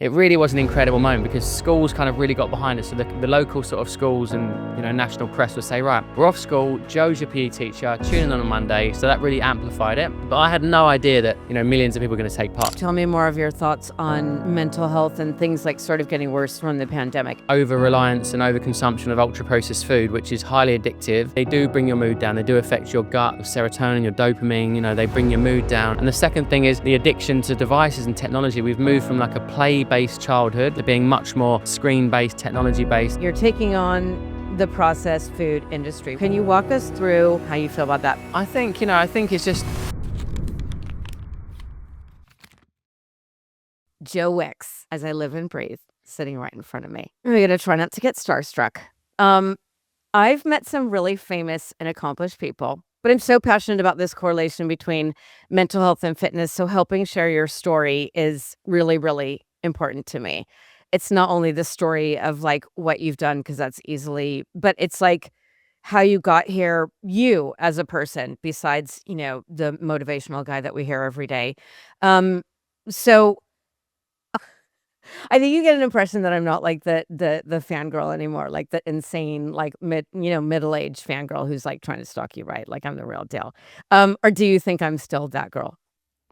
it really was an incredible moment because schools kind of really got behind it. So the local sort of schools and, national press would say, right, we're off school, Joe's your PE teacher, tune in on a Monday. So that really amplified it. But I had no idea that, millions of people were going to take part. Tell me more of your thoughts on mental health and things like sort of getting worse from the pandemic. Over-reliance and over-consumption of ultra-processed food, which is highly addictive. They do bring your mood down. They do affect your gut, your serotonin, your dopamine, they bring your mood down. And the second thing is the addiction to devices and technology. We've moved from like a play-based childhood to being much more screen-based, technology-based. You're taking on the processed food industry. Can you walk us through how you feel about that? I think it's just... Joe Wicks, as I live and breathe, sitting right in front of me. I'm going to try not to get starstruck. I've met some really famous and accomplished people, but I'm so passionate about this correlation between mental health and fitness. So helping share your story is really, really important to me. It's not only the story of like what you've done, because that's easily, but it's like how you got here, you as a person, besides, the motivational guy that we hear every day. So I think you get an impression that I'm not like the fangirl anymore, like the insane, like middle-aged fangirl who's like trying to stalk you, right? Like I'm the real deal. Or do you think I'm still that girl?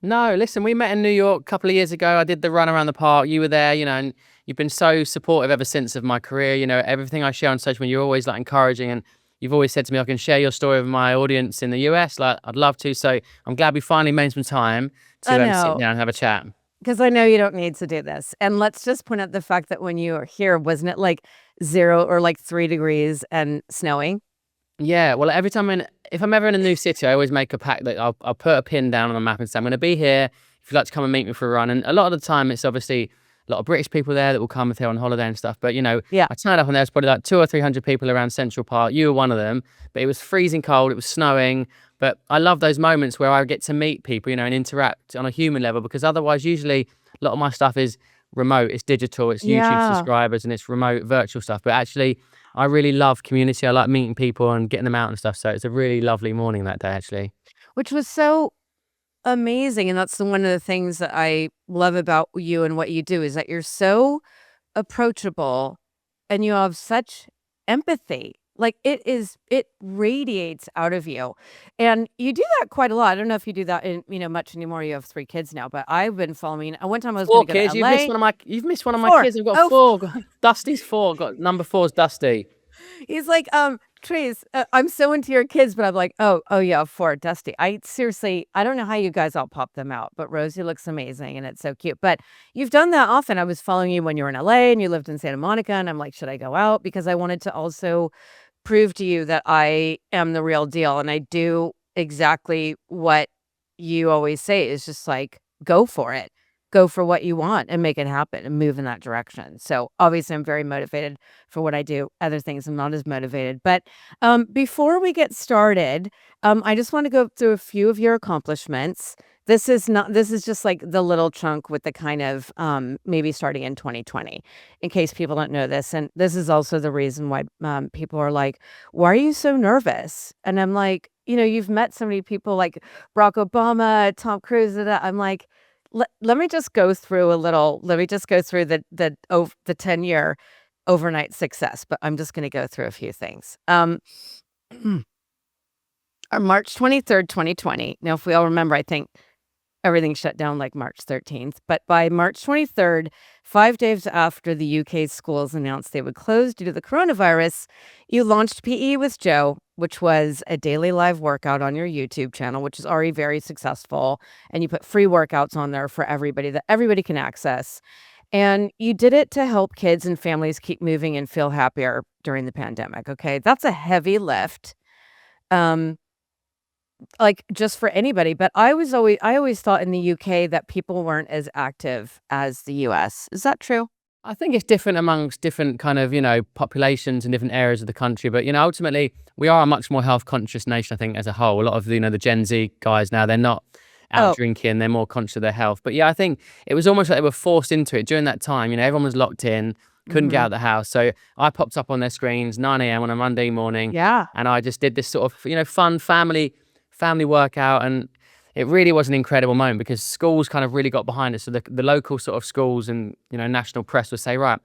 No, listen, we met in New York a couple of years ago. I did the run around the park. You were there, and you've been so supportive ever since of my career. Everything I share on social media, you're always like encouraging, and you've always said to me, I can share your story with my audience in the US. Like, I'd love to. So I'm glad we finally made some time to sit down and have a chat. Because I know you don't need to do this. And let's just point out the fact that when you were here, wasn't it like 0 or like 3 degrees and snowing? Yeah, well, every time if I'm ever in a new city, I always make a pact that I'll put a pin down on the map and say, I'm going to be here if you'd like to come and meet me for a run. And a lot of the time, it's obviously a lot of British people there that will come if they're on holiday and stuff. But, I turned up and there's probably like 200 or 300 people around Central Park. You were one of them. But it was freezing cold. It was snowing. But I love those moments where I get to meet people, and interact on a human level, because otherwise, usually a lot of my stuff is remote. It's digital. It's YouTube subscribers and it's remote virtual stuff. But actually, I really love community. I like meeting people and getting them out and stuff. So it's a really lovely morning that day, actually. Which was so amazing. And that's one of the things that I love about you and what you do is that you're so approachable and you have such empathy. Like it radiates out of you. And you do that quite a lot. I don't know if you do that much anymore. You have 3 kids now, but I've been following. One time I was going to go to LA. You've missed one of my kids. I've got 4. Dusty's 4. Got number 4's Dusty. He's like, Trace, I'm so into your kids, but I'm like, oh yeah, 4, Dusty. I don't know how you guys all pop them out, but Rosie looks amazing and it's so cute. But you've done that often. I was following you when you were in LA and you lived in Santa Monica, and I'm like, should I go out? Because I wanted to also prove to you that I am the real deal, and I do exactly what you always say is just like, go for it. Go for what you want and make it happen and move in that direction. So obviously I'm very motivated for what I do. Other things I'm not as motivated. But before we get started, I just want to go through a few of your accomplishments. This is just like the little chunk with the kind of maybe starting in 2020, in case people don't know this. And this is also the reason why people are like, why are you so nervous? And I'm like, you've met so many people like Barack Obama, Tom Cruise. I'm like, let me just go through the 10-year overnight success, but I'm just going to go through a few things. On March 23rd, 2020. Now, if we all remember, I think everything shut down like March 13th. But by March 23rd, 5 days after the UK schools announced they would close due to the coronavirus, you launched PE with Joe, which was a daily live workout on your YouTube channel, which is already very successful. And you put free workouts on there for everybody that everybody can access. And you did it to help kids and families keep moving and feel happier during the pandemic. Okay, that's a heavy lift. Like just for anybody, but I always thought in the UK that people weren't as active as the US. Is that true? I think it's different amongst different kind of, populations in different areas of the country. But, ultimately, we are a much more health conscious nation, I think, as a whole. A lot of, the Gen Z guys now, they're not out drinking, they're more conscious of their health. But yeah, I think it was almost like they were forced into it during that time. Everyone was locked in, couldn't get out of the house. So I popped up on their screens, 9 a.m. on a Monday morning. Yeah. And I just did this sort of, fun family workout. And it really was an incredible moment because schools kind of really got behind it. So the local sort of schools and, national press would say, right,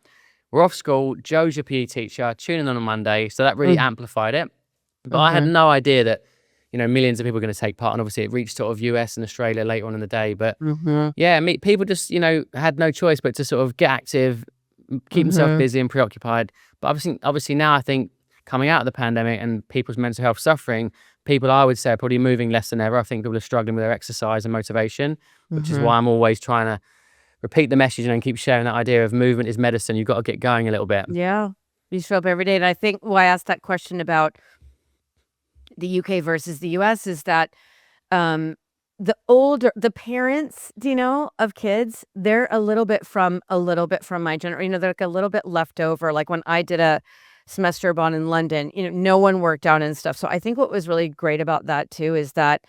we're off school. Joe's your PE teacher. Tune in on a Monday. So that really amplified it. But I had Mm-hmm. no idea that, millions of people were going to take part. And obviously it reached sort of US and Australia later on in the day. But Mm-hmm. yeah, people just, had no choice but to sort of get active, keep themselves busy and preoccupied. But obviously now I think coming out of the pandemic and people's mental health suffering, people I would say are probably moving less than ever. I think people are struggling with their exercise and motivation, which is why I'm always trying to repeat the message and keep sharing that idea of movement is medicine. You've got to get going a little bit. Yeah. You show up every day. And I think why I asked that question about the UK versus the US is that the parents, of kids, they're a little bit from my generation. They're like a little bit left over. Like when I did a semester abroad in London, no one worked out and stuff. So I think what was really great about that too is that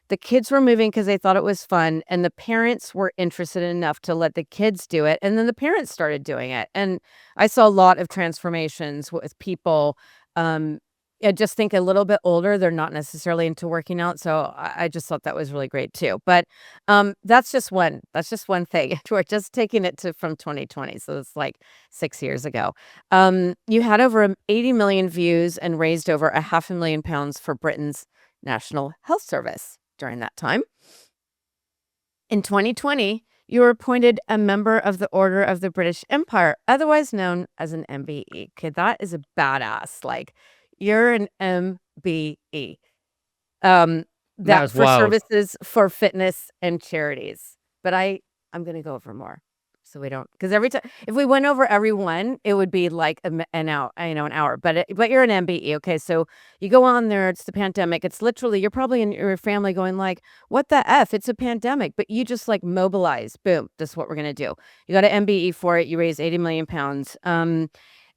the kids were moving because they thought it was fun, and the parents were interested enough to let the kids do it, and then the parents started doing it. And I saw a lot of transformations with people. I just think a little bit older, they're not necessarily into working out. So I just thought that was really great too. But that's just one thing. We're just taking it from 2020. So it's like 6 years ago. You had over 80 million views and raised over £500,000 for Britain's National Health Service during that time. In 2020, you were appointed a member of the Order of the British Empire, otherwise known as an MBE. Okay, that is a badass. Like, you're an MBE. That That was for wild. services for fitness and charities. But I'm going to go over more. So we don't, because every time, if we went over every one, it would be like an hour. But you're an MBE, okay? So you go on there. It's the pandemic. It's literally you're probably in your family going like, "What the f? It's a pandemic." But you just like mobilize. Boom. This is what we're gonna do. You got an MBE for it. You raise £80 million.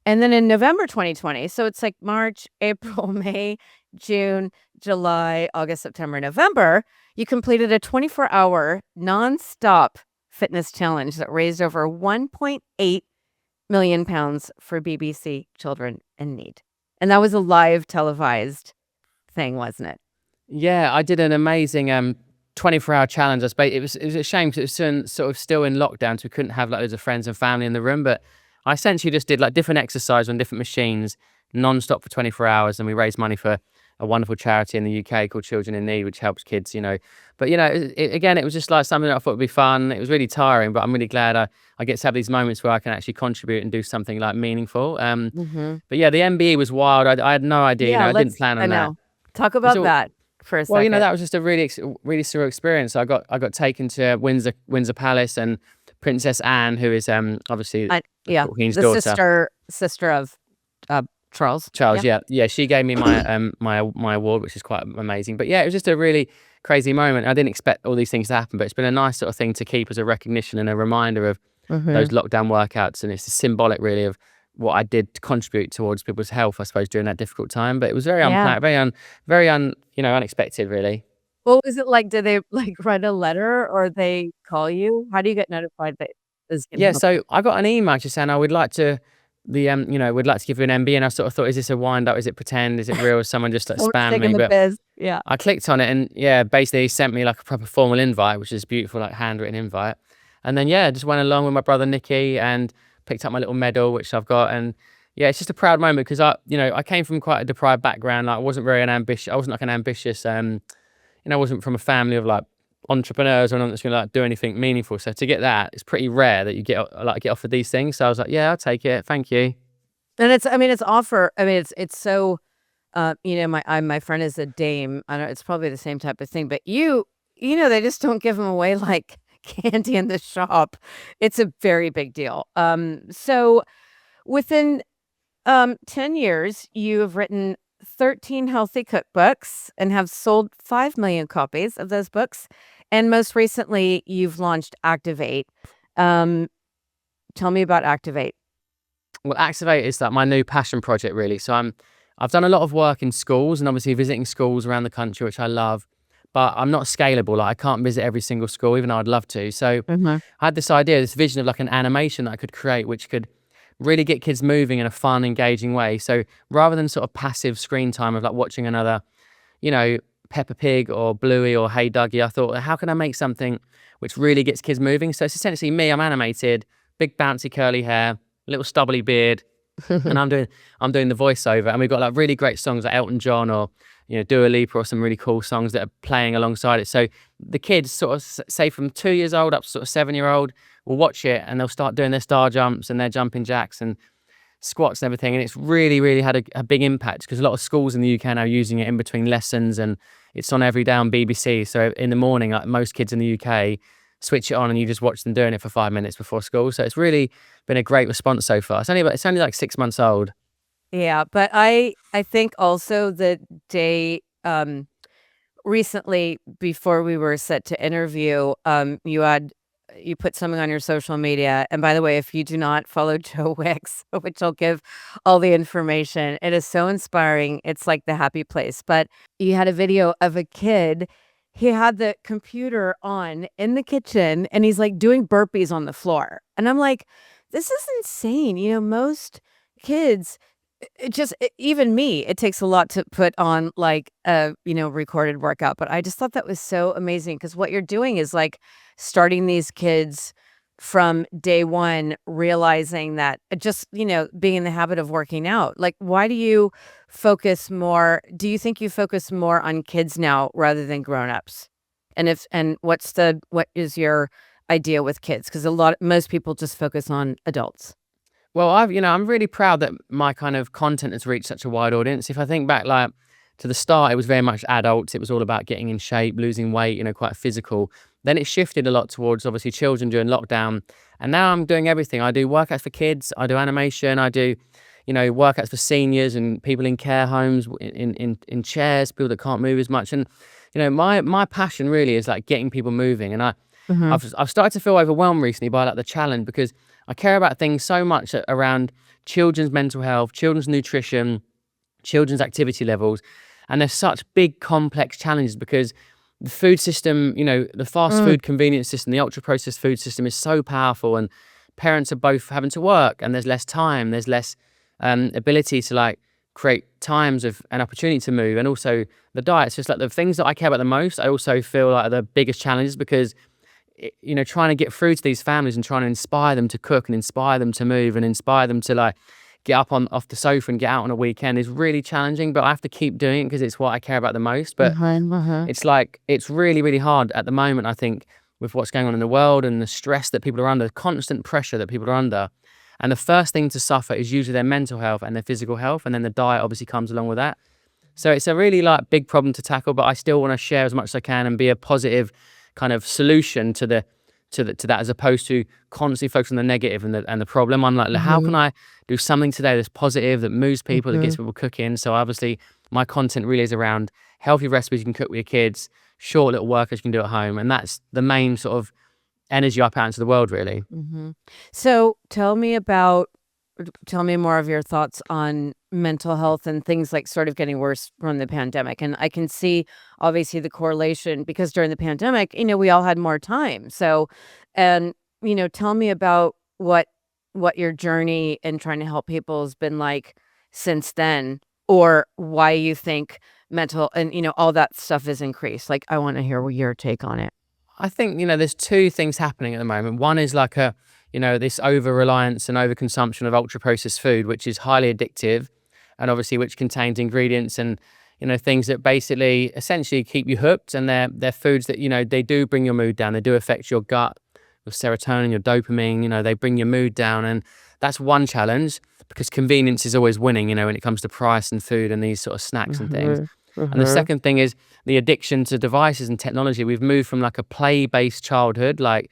And then in November 2020, so it's like March, April, May, June, July, August, September, November. You completed a 24-hour nonstop fitness challenge that raised over £1.8 million for BBC Children in Need. And that was a live televised thing, wasn't it? Yeah, I did an amazing 24-hour challenge. I suppose it was a shame because it was sort of still in lockdown, so we couldn't have like loads of friends and family in the room. But I essentially just did like different exercise on different machines, non-stop for 24 hours, and we raised money for a wonderful charity in the UK called Children in Need, which helps kids, But again, it was just like something that I thought would be fun. It was really tiring, but I'm really glad I get to have these moments where I can actually contribute and do something like meaningful. But yeah, the MBE was wild. I had no idea. I didn't plan on that. Talk about that for a Well, second. that was just a really surreal experience. I got taken to Windsor Palace, and Princess Anne, who is obviously the Queen's daughter, sister of Charles. Charles, yeah, she gave me my my award, which is quite amazing. But yeah, it was just a really crazy moment. I didn't expect all these things to happen, but it's been a nice sort of thing to keep as a recognition and a reminder of those lockdown workouts, and it's symbolic, really, of what I did to contribute towards people's health, I suppose, during that difficult time. But it was very unplanned, very unexpected, really. What was it like? Did they like write a letter or they call you? How do you get notified that is Yeah, so I got an email just saying I would like to we'd like to give you an MBE, and I sort of thought, is this a wind up? Is it pretend? Is it real? Is someone just like spam me? But yeah. I clicked on it, and yeah, basically he sent me like a proper formal invite, which is beautiful, like handwritten invite. And then yeah, just went along with my brother Nicky and picked up my little medal, which I've got. And yeah, it's just a proud moment because I came from quite a deprived background. Like I wasn't like an ambitious, I wasn't from a family of like entrepreneurs or anyone that's going to like do anything meaningful. So to get that, it's pretty rare that you get offered these things. So I was like, yeah, I'll take it. Thank you. And it's so, my friend is a dame. I don't know, it's probably the same type of thing, but they just don't give them away like candy in the shop. It's a very big deal. So within 10 years, you have written 13 healthy cookbooks and have sold 5 million copies of those books. And most recently, you've launched Activate. Tell me about Activate. Well, Activate is like my new passion project, really. So I've done a lot of work in schools and obviously visiting schools around the country, which I love. But I'm not scalable. Like I can't visit every single school, even though I'd love to. So I had this idea, this vision of like an animation that I could create, which could really get kids moving in a fun, engaging way. So rather than sort of passive screen time of like watching another, Peppa Pig or Bluey or Hey Dougie. I thought, how can I make something which really gets kids moving? So it's essentially me. I'm animated, big bouncy curly hair, little stubbly beard, and I'm doing the voiceover. And we've got like really great songs like Elton John or Dua Lipa or some really cool songs that are playing alongside it. So the kids sort of say from 2 years old up to sort of 7-year-old will watch it, and they'll start doing their star jumps and their jumping jacks and squats and everything. And it's really, really had a big impact because a lot of schools in the UK now are using it in between lessons, and it's on every day on BBC. So in the morning, like most kids in the UK switch it on and you just watch them doing it for 5 minutes before school. So it's really been a great response so far. It's only like 6 months old. Yeah, but I think also that recently, before we were set to interview, you put something on your social media. And by the way, if you do not follow Joe Wicks, which I'll give all the information, it is so inspiring. It's like the happy place. But you had a video of a kid. He had the computer on in the kitchen and he's like doing burpees on the floor. And I'm like, this is insane. Most kids, even me, it takes a lot to put on like a, recorded workout. But I just thought that was so amazing because what you're doing is like starting these kids from day one, realizing that just, being in the habit of working out. Like, why do you focus more? Do you think you focus more on kids now rather than grownups? And what is your idea with kids? Because most people just focus on adults. Well, I'm really proud that my kind of content has reached such a wide audience. If I think back, like to the start, it was very much adults. It was all about getting in shape, losing weight, quite physical. Then it shifted a lot towards obviously children during lockdown. And now I'm doing everything. I do workouts for kids. I do animation. I do, workouts for seniors and people in care homes, in chairs, people that can't move as much. And, my passion really is like getting people moving. And I've started to feel overwhelmed recently by like the challenge because I care about things so much around children's mental health, children's nutrition, children's activity levels. And there's such big, complex challenges because the food system, the fast food convenience system, the ultra processed food system is so powerful, and parents are both having to work and there's less time, there's less ability to like create times of an opportunity to move. And also the diet's just like the things that I care about the most, I also feel like are the biggest challenges because trying to get through to these families and trying to inspire them to cook and inspire them to move and inspire them to like get up off the sofa and get out on a weekend is really challenging, but I have to keep doing it because it's what I care about the most. But it's like, it's really, really hard at the moment, I think, with what's going on in the world and the stress that people are under, the constant pressure that people are under. And the first thing to suffer is usually their mental health and their physical health. And then the diet obviously comes along with that. So it's a really like big problem to tackle, but I still want to share as much as I can and be a positive kind of solution to that, as opposed to constantly focusing on the negative and the problem. I'm like, how can I do something today that's positive, that moves people, that gets people cooking? So obviously my content really is around healthy recipes you can cook with your kids, short little workouts you can do at home. And that's the main sort of energy I put out into the world, really. So tell me more of your thoughts on mental health and things like sort of getting worse from the pandemic. And I can see obviously the correlation because during the pandemic, we all had more time. So, and, tell me about what your journey in trying to help people has been like since then, or why you think mental and, all that stuff is increased. Like, I want to hear your take on it. I think, there's two things happening at the moment. One is like this over-reliance and over-consumption of ultra-processed food, which is highly addictive and obviously which contains ingredients and, things that basically essentially keep you hooked. And they're foods that, they do bring your mood down. They do affect your gut, your serotonin, your dopamine, they bring your mood down. And that's one challenge because convenience is always winning, when it comes to price and food and these sort of snacks and things. And the second thing is the addiction to devices and technology. We've moved from like a play-based childhood, like,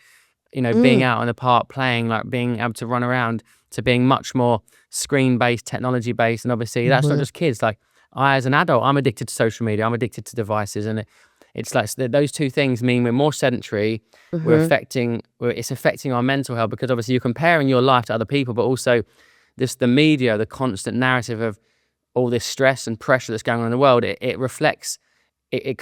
being out in the park playing, like being able to run around, to being much more screen-based, technology-based. And obviously that's not just kids. Like I, as an adult, I'm addicted to social media. I'm addicted to devices. And it's like those two things mean we're more sedentary. It's affecting our mental health because obviously you're comparing your life to other people, but also the media, the constant narrative of all this stress and pressure that's going on in the world, it reflects, it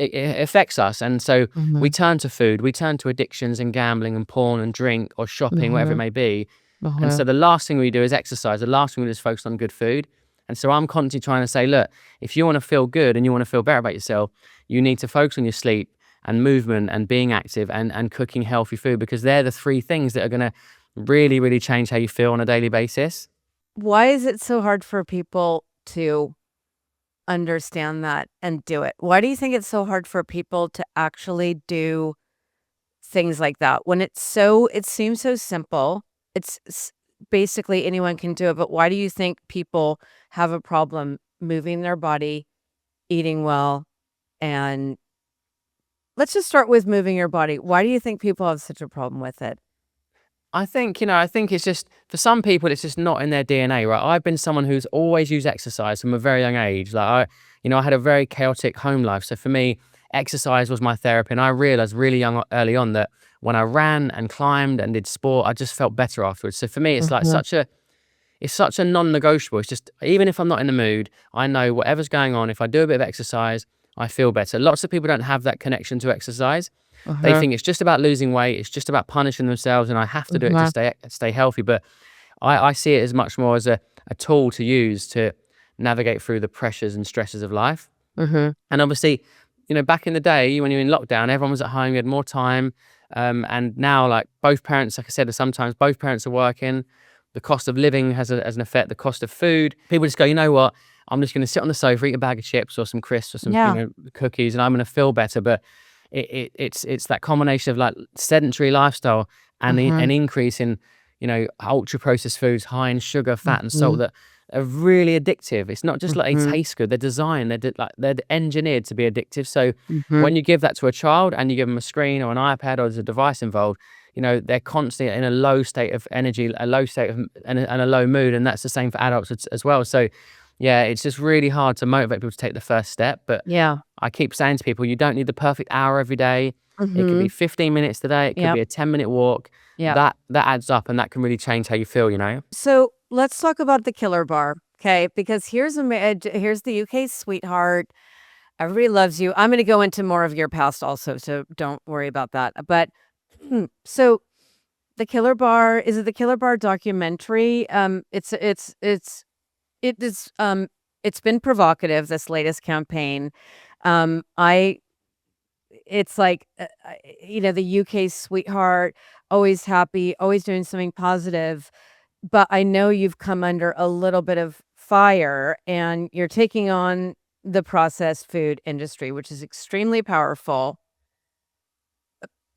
affects us. And so we turn to food, we turn to addictions and gambling and porn and drink or shopping, whatever it may be. And so the last thing we do is exercise. The last thing we do is focus on good food. And so I'm constantly trying to say, look, if you want to feel good and you want to feel better about yourself, you need to focus on your sleep and movement and being active and cooking healthy food, because they're the three things that are going to really, really change how you feel on a daily basis. Why is it so hard for people to understand that and do it? Why do you think it's so hard for people to actually do things like that when it seems so simple? Basically anyone can do it, but why do you think people have a problem moving their body, eating well, and let's just start with moving your body. Why do you think people have such a problem with it? I think, I think it's just, for some people, it's just not in their DNA, right? I've been someone who's always used exercise from a very young age. I had a very chaotic home life. So for me, exercise was my therapy. And I realized really early on that when I ran and climbed and did sport, I just felt better afterwards. So for me, it's like it's such a non-negotiable. It's just, even if I'm not in the mood, I know whatever's going on, if I do a bit of exercise, I feel better. Lots of people don't have that connection to exercise. They think it's just about losing weight. It's just about punishing themselves, and I have to do it to stay healthy. But I see it as much more as a tool to use to navigate through the pressures and stresses of life. And obviously, back in the day when you're in lockdown, everyone was at home, you had more time. And now, like, both parents, like I said, sometimes both parents are working. The cost of living has an effect, the cost of food. People just go, you know what? I'm just going to sit on the sofa, eat a bag of chips or some crisps or some cookies, and I'm going to feel better. But it's that combination of like sedentary lifestyle and an increase in ultra processed foods high in sugar, fat, and salt that are really addictive. It's not just like they taste good; they're designed, they're engineered to be addictive. So when you give that to a child and you give them a screen or an iPad or there's a device involved, they're constantly in a low state of energy, a low state of and a low mood, and that's the same for adults as well. So yeah, it's just really hard to motivate people to take the first step. But I keep saying to people, you don't need the perfect hour every day. It could be 15 minutes today. It could be a 10-minute walk. That adds up, and that can really change how you feel, So let's talk about the killer bar, okay? Because here's the UK sweetheart. Everybody loves you. I'm going to go into more of your past also, so don't worry about that. But so the Killer Bar, is it the Killer Bar documentary? It's been provocative, this latest campaign. It's like, the UK sweetheart, always happy, always doing something positive. But I know you've come under a little bit of fire, and you're taking on the processed food industry, which is extremely powerful.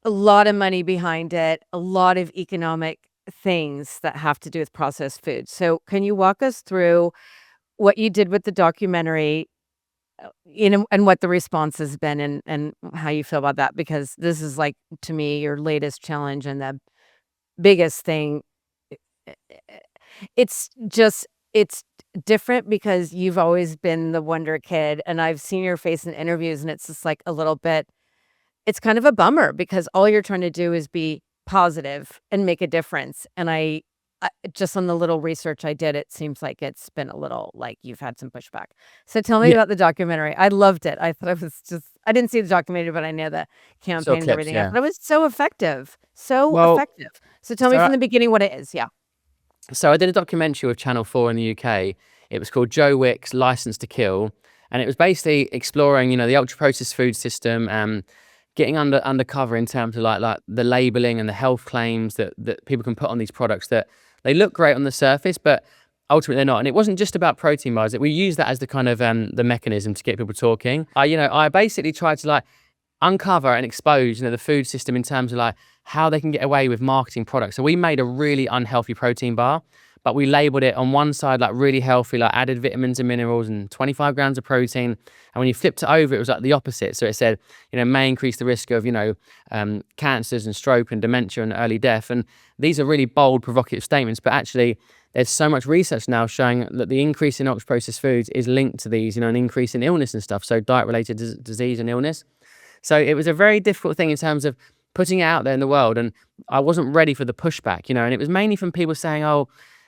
A lot of money behind it, a lot of economic things that have to do with processed food. So can you walk us through what you did with the documentary, and what the response has been, and how you feel about that? Because this is, like, to me, your latest challenge and the biggest thing. It's different because you've always been the wonder kid, and I've seen your face in interviews, and it's just like a little bit, it's kind of a bummer because all you're trying to do is be positive and make a difference. And I just, on the little research I did, it seems like it's been a little, like, you've had some pushback. So tell me about the documentary. I loved it. I thought it was just, I didn't see the documentary, but I know the campaign and everything else. But it was so effective. So effective. So tell me from the beginning what it is. Yeah. So I did a documentary with Channel 4 in the UK. It was called Joe Wicks, License to Kill. And it was basically exploring, the ultra-processed food system, getting undercover in terms of like the labeling and the health claims that people can put on these products, that they look great on the surface, but ultimately they're not. And it wasn't just about protein bars. We used that as the kind of the mechanism to get people talking. I basically tried to like uncover and expose, the food system in terms of like how they can get away with marketing products. So we made a really unhealthy protein bar, but we labeled it on one side like really healthy, like added vitamins and minerals and 25 grams of protein. And when you flipped it over, it was like the opposite. So it said, may increase the risk of, cancers and stroke and dementia and early death. And these are really bold, provocative statements, but actually there's so much research now showing that the increase in ultra processed foods is linked to these, an increase in illness and stuff. So diet-related disease and illness. So it was a very difficult thing in terms of putting it out there in the world. And I wasn't ready for the pushback, and it was mainly from people saying, oh,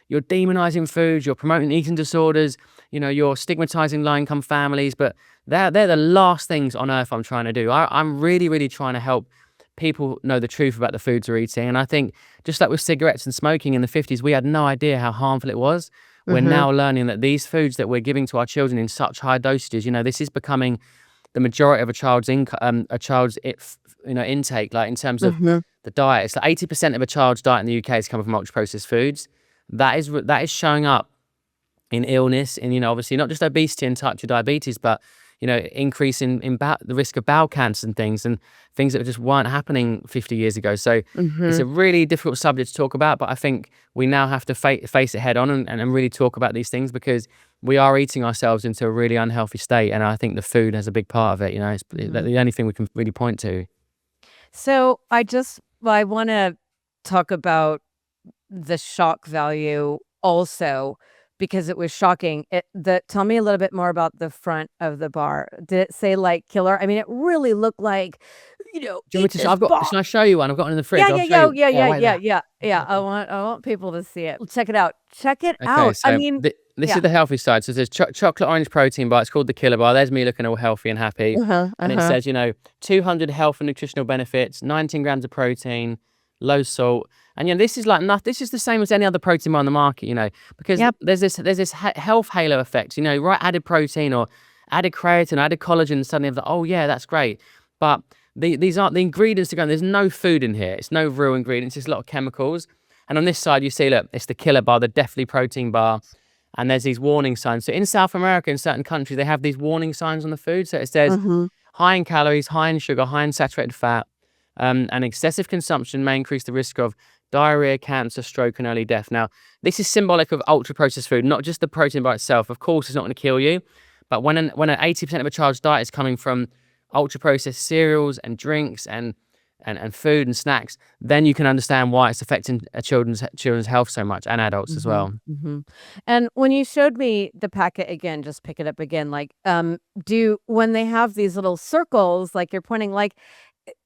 you're demonizing food, you're promoting eating disorders, you're stigmatizing low-income families. But they're the last things on earth I'm trying to do. I'm really, really trying to help people know the truth about the foods they're eating. And I think just like with cigarettes and smoking in the 50s, we had no idea how harmful it was. we're Mm-hmm. now learning that these foods that we're giving to our children in such high dosages, this is becoming the majority of a child's intake, like in terms of Mm-hmm. the diet. It's like 80% of a child's diet in the UK is coming from ultra processed foods. That is showing up in illness, and obviously not just obesity and type 2 diabetes, but increase in the risk of bowel cancer and things that just weren't happening 50 years ago. So it's Mm-hmm. a really difficult subject to talk about, but I think we now have to face it head on and really talk about these things, because we are eating ourselves into a really unhealthy state, and I think the food has a big part of it. It's Mm-hmm. the only thing we can really point to. So I want to talk about the shock value also, because it was shocking. Tell me a little bit more about the front of the bar. Did it say like killer? I mean, it really looked like, Do you want eat me to? this bar. Shall I show you one? I've got one in the fridge. Yeah, I'll yeah, show yeah, you. yeah, Yeah, yeah, wait yeah, there. yeah, yeah. Okay. I want people to see it. Check it out. Check it Okay, out. I so mean, this yeah. is the healthy side. So there's chocolate orange protein bar. It's called the Killer Bar. There's me looking all healthy and happy. Uh-huh. And it Uh-huh. says, 200 health and nutritional benefits, 19 grams of protein, low salt. And this is like nothing. This is the same as any other protein bar on the market, because Yep. there's this health halo effect. Right, added protein or added creatine, added collagen. Suddenly, oh yeah, that's great. But these aren't the ingredients are going. There's no food in here. It's no real ingredients. It's a lot of chemicals. And on this side, you see, look, it's the Killer Bar, the Definitely Protein Bar. And there's these warning signs. So in South America, in certain countries, they have these warning signs on the food. So it says Mhm. high in calories, high in sugar, high in saturated fat, and excessive consumption may increase the risk of diarrhea, cancer, stroke, and early death. Now, this is symbolic of ultra-processed food, not just the protein by itself. Of course, it's not going to kill you. But when an 80% of a child's diet is coming from ultra-processed cereals and drinks and food and snacks, then you can understand why it's affecting children's health so much, and adults as Mhm. well. Mhm. And when you showed me the packet again, just pick it up again, like, when they have these little circles, like you're pointing, like,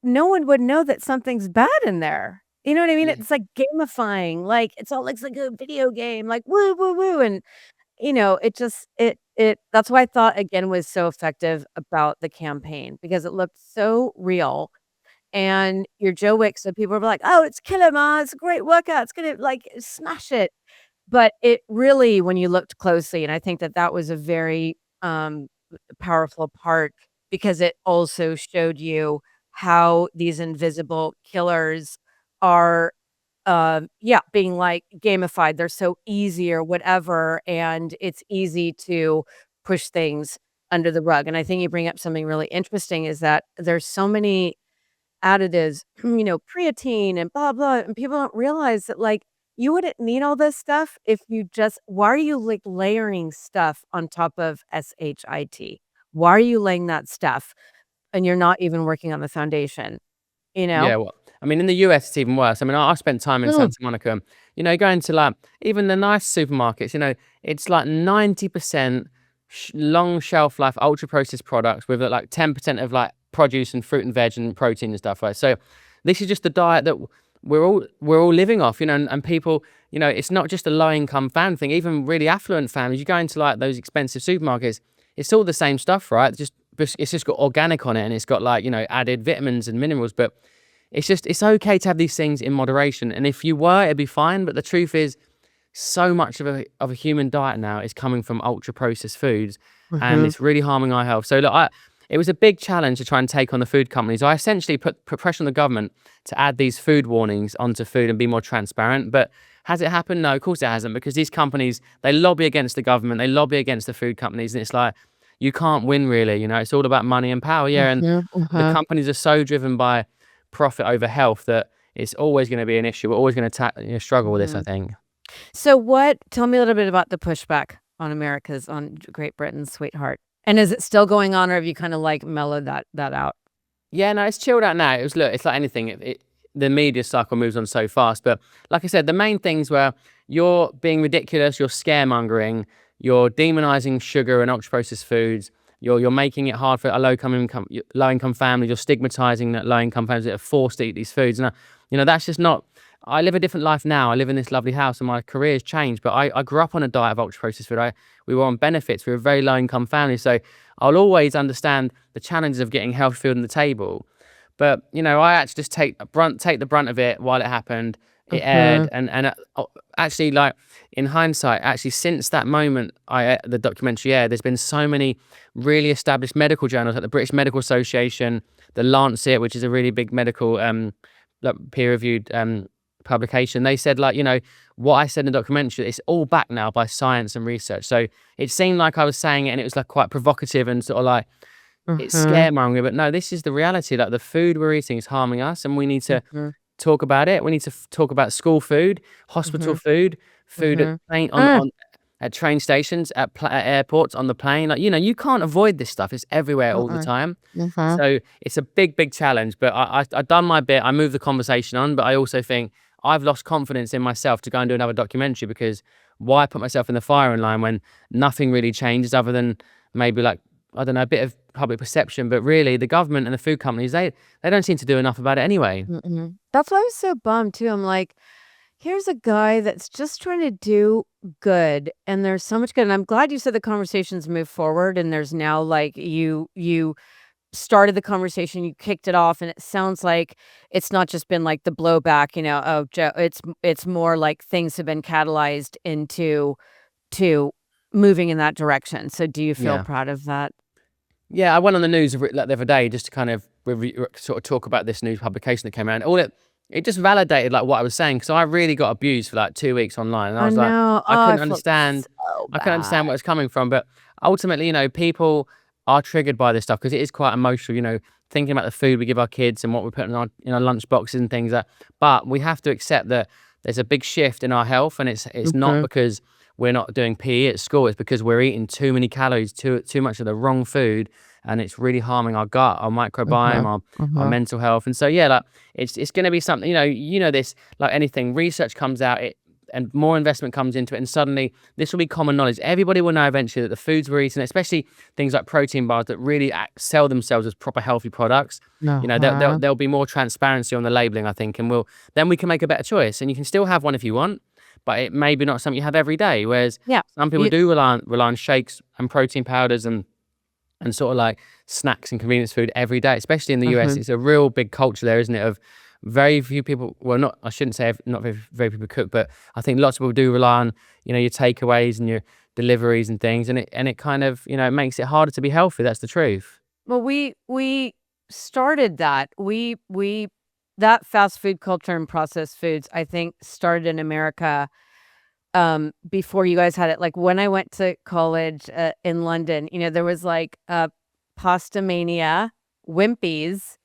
no one would know that something's bad in there. You know what I mean? Yeah. It's like gamifying, like, it's all looks like a video game, like, "Woo, woo, woo," and, it just it that's why I thought, again, was so effective about the campaign, because it looked so real, and you're Joe Wicks, so people are like, "Oh, it's killer, ma, it's a great workout, it's gonna, like, smash it." But it really, when you looked closely, and I think that that was a very, powerful part, because it also showed you how these invisible killers are, yeah, being, like, gamified. They're so easy or whatever, and it's easy to push things under the rug, and I think you bring up something really interesting, is that there's so many additives, creatine and blah, blah, and people don't realize that, like, you wouldn't need all this stuff if you just why are you, like, layering stuff on top of SHIT? Why are you laying that stuff and you're not even working on the foundation, you know? Yeah, well, I mean, in the US, it's even worse. I mean, I spent time in Mm. Santa Monica. Going to like even the nice supermarkets. It's like 90% long shelf life, ultra processed products with like 10% of like produce and fruit and veg and protein and stuff. Right. So this is just the diet that we're all living off. And people. It's not just a low income family thing. Even really affluent families, you go into like those expensive supermarkets, it's all the same stuff, right? It's just got organic on it, and it's got like added vitamins and minerals, but it's okay to have these things in moderation. And if you were, it'd be fine. But the truth is, so much of a human diet now is coming from ultra processed foods, and Mhm. it's really harming our health. So look, it was a big challenge to try and take on the food companies. I essentially put pressure on the government to add these food warnings onto food and be more transparent. But has it happened? No, of course it hasn't, because these companies, they lobby against the government, they lobby against the food companies, and it's like you can't win really. It's all about money and power. Yeah, and Mhm. the Mhm. companies are so driven by profit over health that it's always going to be an issue. We're always going to struggle with this, I Mhm. think. So tell me a little bit about the pushback on Great Britain's sweetheart. And is it still going on, or have you kinda, like, mellowed that out? Yeah, no, it's chilled out now. It's like anything. The media cycle moves on so fast. But like I said, the main things were you're being ridiculous, you're scaremongering, you're demonizing sugar and ultra processed foods. You're making it hard for a low income family. You're stigmatizing that low income families that are forced to eat these foods. And that's just not. I live a different life now. I live in this lovely house, and my career's changed. But I grew up on a diet of ultra processed food. We were on benefits. We were a very low income family, so I'll always understand the challenges of getting healthy food on the table. But I actually just take the brunt of it while it happened. it aired, Mhm. and actually, like in hindsight, actually since that moment, the documentary aired, there's been so many really established medical journals like the British Medical Association, the Lancet, which is a really big medical like peer-reviewed publication. They said, like, what I said in the documentary, it's all backed now by science and research. So it seemed like I was saying it, and it was like quite provocative and sort of like it's Mhm. scaremongering, but no, this is the reality. Like the food we're eating is harming us, and we need to Mhm. talk about it. We need to talk about school food, hospital Mhm. food, food at Mhm. train Mm. on at train stations, at airports, on the plane. Like, you can't avoid this stuff. It's everywhere all the Mm-mm. time. Mhm. So it's a big, big challenge. But I've done my bit. I moved the conversation on, but I also think I've lost confidence in myself to go and do another documentary, because why put myself in the firing line when nothing really changes other than maybe, like, I don't know, a bit of public perception. But really, the government and the food companies, they don't seem to do enough about it anyway. Mm-mm. That's why I was so bummed too. I'm like, here's a guy that's just trying to do good, and there's so much good. And I'm glad you said the conversations move forward, and there's now like you started the conversation, you kicked it off, and it sounds like it's not just been like the blowback, oh, Joe, it's more like things have been catalyzed into to moving in that direction. So do you feel Yeah. proud of that? Yeah, I went on the news like the other day just to kind of sort of talk about this news publication that came out. And it just validated like what I was saying, because I really got abused for like 2 weeks online, and I I was like, know. I Oh, I couldn't felt understand, so I couldn't understand bad. where it's coming from. But ultimately, people are triggered by this stuff because it is quite emotional. Thinking about the food we give our kids and what we put in our lunch boxes and things that. But we have to accept that there's a big shift in our health, and it's not Mhm. because we're not doing PE at school. It's because we're eating too many calories, too much of the wrong food, and it's really harming our gut, our microbiome, Mhm. our Mhm. mental health. And so, yeah, like it's going to be something. This, like anything, research comes out, and more investment comes into it, and suddenly this will be common knowledge. Everybody will know eventually that the foods we're eating, especially things like protein bars that really sell themselves as proper healthy products, Uh-huh. there'll be more transparency on the labeling, I think, and then we can make a better choice. And you can still have one if you want, but it may be not something you have every day. Whereas Yeah. some people You do rely on shakes and protein powders and sort of like snacks and convenience food every day, especially in the US. Mhm. It's a real big culture there, isn't it? Of very few people, well, not, I shouldn't say not very, very people cook, but I think lots of people do rely on, your takeaways and your deliveries and things. And it kind of, it makes it harder to be healthy. That's the truth. Well, we started that. We that fast food culture and processed foods, I think, started in America, before you guys had it. Like, when I went to college, in London, there was, like, Pasta Mania, Wimpy's.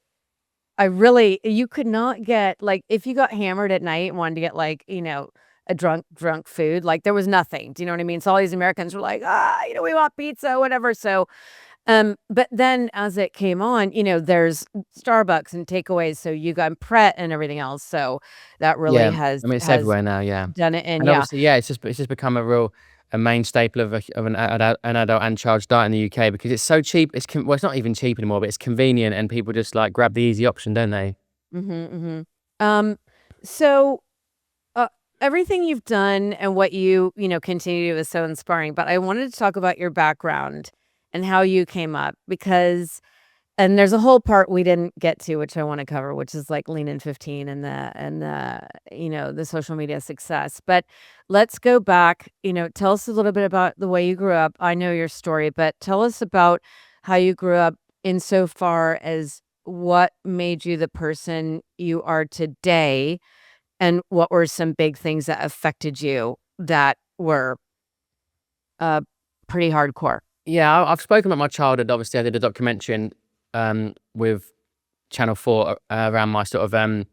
You could not get like, if you got hammered at night and wanted to get, like, a drunk food, like, there was nothing. Do you know what I mean? So all these Americans were like, we want pizza, whatever. So but then as it came on, there's Starbucks and takeaways, so you got Pret and everything else, so that really Yeah. has I mean, it's has everywhere now. Yeah. done it, and And yeah. obviously, yeah, it's just become a main staple of an adult and child's diet in the UK, because it's so cheap. Well, it's not even cheap anymore, but it's convenient, and people just like grab the easy option, don't they? Mhm, mhm. So, uh, everything you've done and what you continue to do is so inspiring, but I wanted to talk about your background and how you came up, because and there's a whole part we didn't get to, which I wanna cover, which is, like, Lean In 15 and the social media success. But let's go back, tell us a little bit about the way you grew up. I know your story, but tell us about how you grew up insofar as what made you the person you are today, and what were some big things that affected you that were, uh, pretty hardcore? Yeah, I've spoken about my childhood. Obviously, I did a documentary with Channel 4 around my sort of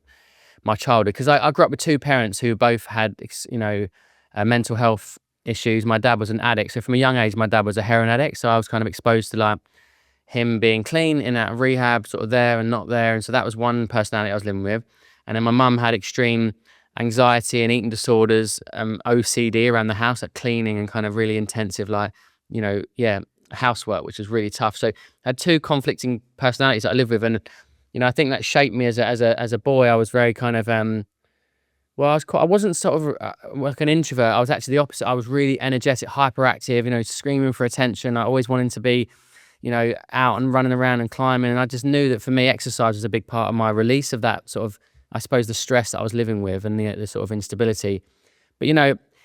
my childhood, because I grew up with two parents who both had mental health issues. My dad was an addict, so from a young age, my dad was a heroin addict. So I was kind of exposed to like him being clean, in out of rehab, sort of there and not there. And so that was one personality I was living with. And then my mum had extreme anxiety and eating disorders, OCD around the house, like cleaning and kind of really intensive, like, yeah, housework, which was really tough. So I had two conflicting personalities that I lived with. And, I think that shaped me as a boy. I was very kind of, well, I wasn't sort of like an introvert. I was actually the opposite. I was really energetic, hyperactive, screaming for attention. I always wanted to be, out and running around and climbing. And I just knew that for me, exercise was a big part of my release of that sort of I suppose, the stress that I was living with and the sort of instability. But,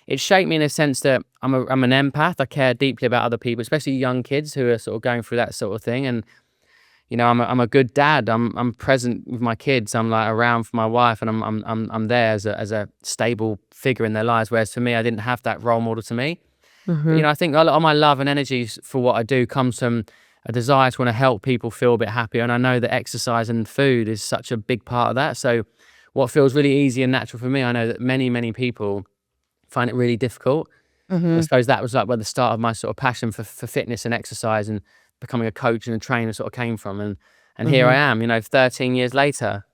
it shaped me in a sense that I'm an empath. I care deeply about other people, especially young kids who are sort of going through that sort of thing. And, I'm a good dad. I'm present with my kids. I'm like around for my wife, and I'm there as a stable figure in their lives. Whereas for me, I didn't have that role model to me. But, Mm-hmm. I think a lot of my love and energy for what I do comes from a desire to want to help people feel a bit happier. And I know that exercise and food is such a big part of that. So what feels really easy and natural for me, I know that many, many people find it really difficult. I Mm-hmm. suppose that was like where the start of my sort of passion for fitness and exercise and becoming a coach and a trainer sort of came from. And here I Mm-hmm. am, 13 years later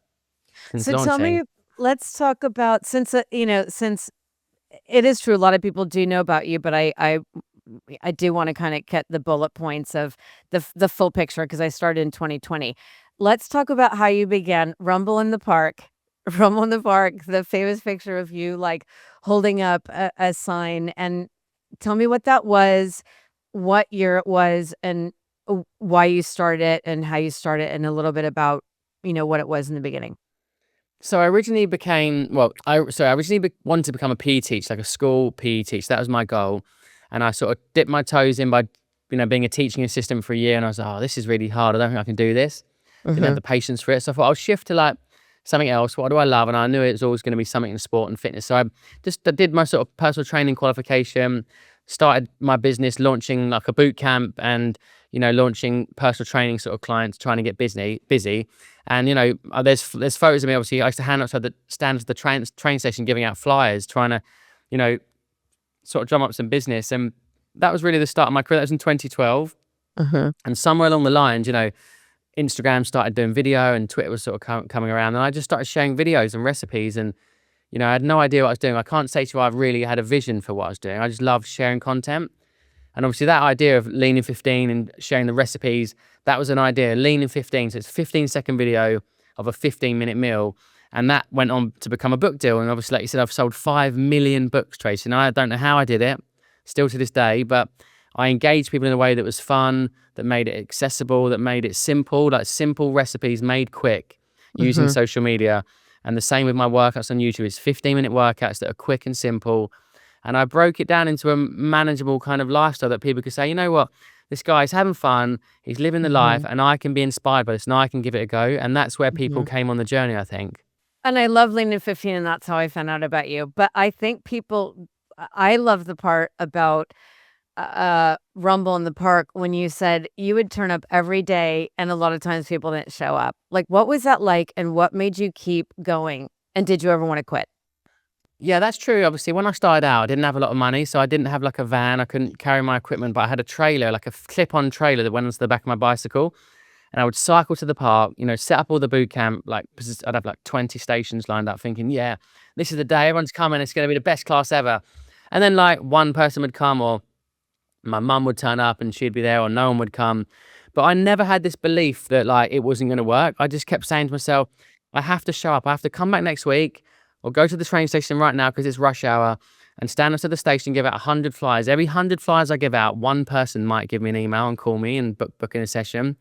since So tell launching. me, let's talk about, since it is true, a lot of people do know about you, but I do want to kind of get the bullet points of the full picture because I started in 2020. Let's talk about how you began Rumble in the Park. Rumble in the Park, the famous picture of you like holding up a sign, and tell me what that was, what year it was, and why you started it and how you started, and a little bit about what it was in the beginning. So I originally became, well, I originally wanted to become a PE teacher, like a school PE teacher. That was my goal. And I sort of dipped my toes in by, being a teaching assistant for a year. And I was like, oh, this is really hard. I don't think I can do this. Didn't have Mm-hmm. the patience for it. So I thought I'll shift to like something else. What do I love? And I knew it was always going to be something in sport and fitness. So I did my sort of personal training qualification, started my business, launching like a boot camp and, launching personal training sort of clients, trying to get busy. And, there's photos of me, obviously. I used to stand at the train station giving out flyers, trying to, you know, sort of drum up some business. And that was really the start of my career. That was in 2012. Uh-huh. And somewhere along the lines, Instagram started doing video and Twitter was sort of coming around. And I just started sharing videos and recipes. And, I had no idea what I was doing. I can't say to you I really had a vision for what I was doing. I just loved sharing content. And obviously that idea of lean in 15 and sharing the recipes, that was an idea. Lean in 15, so it's a 15-second video of a 15-minute meal. And that went on to become a book deal. And obviously, like you said, I've sold 5 million books, Tracy. And I don't know how I did it, still to this day, but I engaged people in a way that was fun, that made it accessible, that made it simple, like simple recipes made quick using Uh-huh. social media. And the same with my workouts on YouTube. It's 15-minute workouts that are quick and simple. And I broke it down into a manageable kind of lifestyle that people could say, you know what, this guy's having fun, he's living the life, Mhm. and I can be inspired by this, and I can give it a go. And that's where people Mhm. came on the journey, I think. And I love Lean in 15, and that's how I found out about you. But I think I love the part about Rumble in the Park when you said you would turn up every day and a lot of times people didn't show up. Like, what was that like and what made you keep going? And did you ever want to quit? Yeah, that's true. Obviously, when I started out, I didn't have a lot of money, so I didn't have like a van. I couldn't carry my equipment, but I had a trailer, like a clip-on trailer that went onto the back of my bicycle. And I would cycle to the park, set up all the boot camp. Like, I'd have like 20 stations lined up thinking, yeah, this is the day, everyone's coming, it's going to be the best class ever. And then like one person would come, or my mum would turn up and she'd be there, or no one would come. But I never had this belief that like it wasn't going to work. I just kept saying to myself, I have to show up. I have to come back next week or go to the train station right now because it's rush hour and stand up to the station, give out 100 flyers. Every 100 flyers I give out, one person might give me an email and call me and book in a session.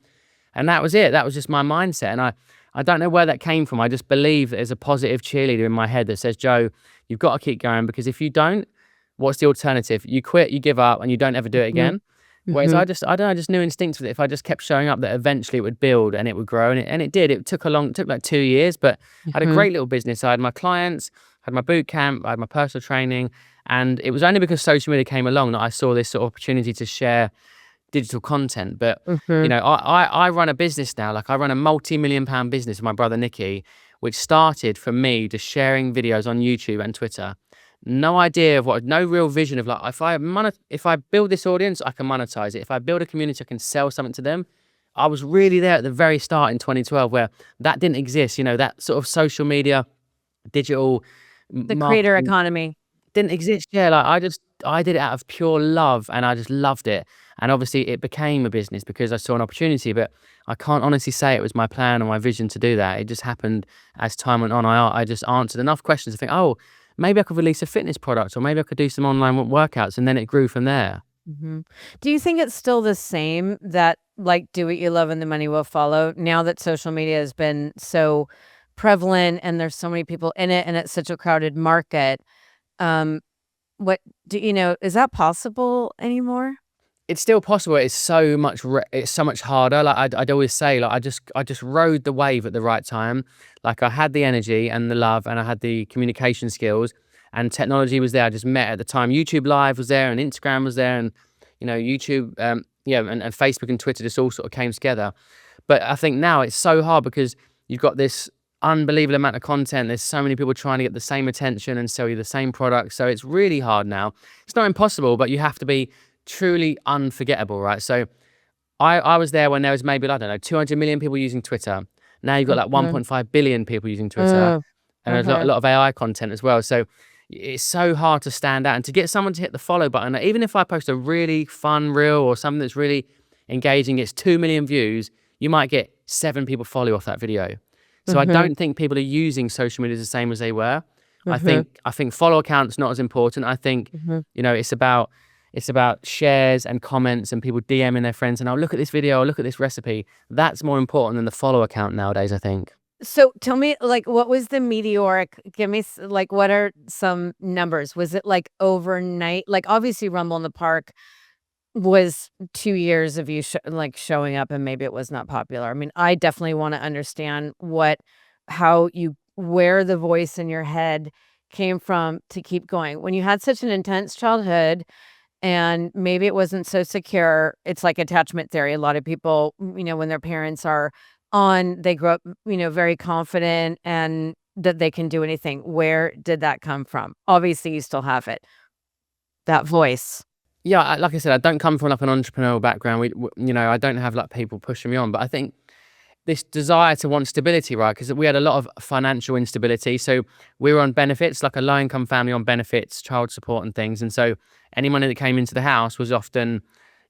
And that was it. That was just my mindset. And I don't know where that came from. I just believe that there's a positive cheerleader in my head that says, Joe, you've got to keep going, because if you don't, what's the alternative? You quit, you give up, and you don't ever do it Mhm. again. Whereas Mhm. I don't know, I just knew instinctively if I just kept showing up that eventually it would build and it would grow. And it did. It took like 2 years, but I had a Mhm. great little business. I had my clients, I had my boot camp, I had my personal training. And it was only because social media came along that I saw this sort of opportunity to share digital content. But Mhm. I run a business now. Like, I run a multi-million-pound business with my brother Nicky, which started from me just sharing videos on YouTube and Twitter. No idea of no real vision of like, if I build this audience, I can monetize it. If I build a community, I can sell something to them. I was really there at the very start in 2012 where that didn't exist. That sort of social media, digital The creator marketing economy. didn't exist. Yeah, like I did it out of pure love and I just loved it. And obviously it became a business because I saw an opportunity, but I can't honestly say it was my plan or my vision to do that. It just happened as time went on. I just answered enough questions to think, oh, maybe I could release a fitness product, or maybe I could do some online workouts. And then it grew from there. Mhm. Do you think it's still the same that, like, do what you love and the money will follow now that social media has been so prevalent and there's so many people in it and it's such a crowded market. Um, what do you know, is that possible anymore? It's still possible. It's so much. It's so much harder. Like I'd always say, like I just rode the wave at the right time. Like I had the energy and the love, and I had the communication skills, and technology was there. I just met at the time. YouTube Live was there, and Instagram was there, and YouTube, yeah, and Facebook and Twitter just all sort of came together. But I think now it's so hard because you've got this unbelievable amount of content. There's so many people trying to get the same attention and sell you the same product. So it's really hard now. It's not impossible, but you have to be truly unforgettable, right? So I was there when there was maybe, I don't know, 200 million people using Twitter. Now you've got like Mhm. 1.5 billion people using Twitter, Mm, and there's a okay. lot of AI content as well. So it's so hard to stand out and to get someone to hit the follow button. Even if I post a really fun reel or something that's really engaging, gets 2 million views, you might get 7 people follow off that video. So I Mhm, don't think people are using social media the same as they were. mhm, I think follow count's not as important. I think, mhm. it's about shares and comments and people DMing their friends and I'll look at this video, I'll look at this recipe. That's more important than the follow account nowadays, I think. So tell me, like, what was the meteoric? Give me, like, what are some numbers? Was it like overnight? Like, obviously, Rumble in the Park was 2 years of you like showing up, and maybe it was not popular. I mean, I definitely want to understand where the voice in your head came from to keep going when you had such an intense childhood. And maybe it wasn't so secure. It's like attachment theory. A lot of people, when their parents are on, they grow up, very confident and that they can do anything. Where did that come from? Obviously, you still have it, that voice. Yeah, like I said, I don't come from like an entrepreneurial background. I don't have like people pushing me on, but I think this desire to want stability, right? Because we had a lot of financial instability. So we were on benefits, like a low income family on benefits, child support and things. And so any money that came into the house was often,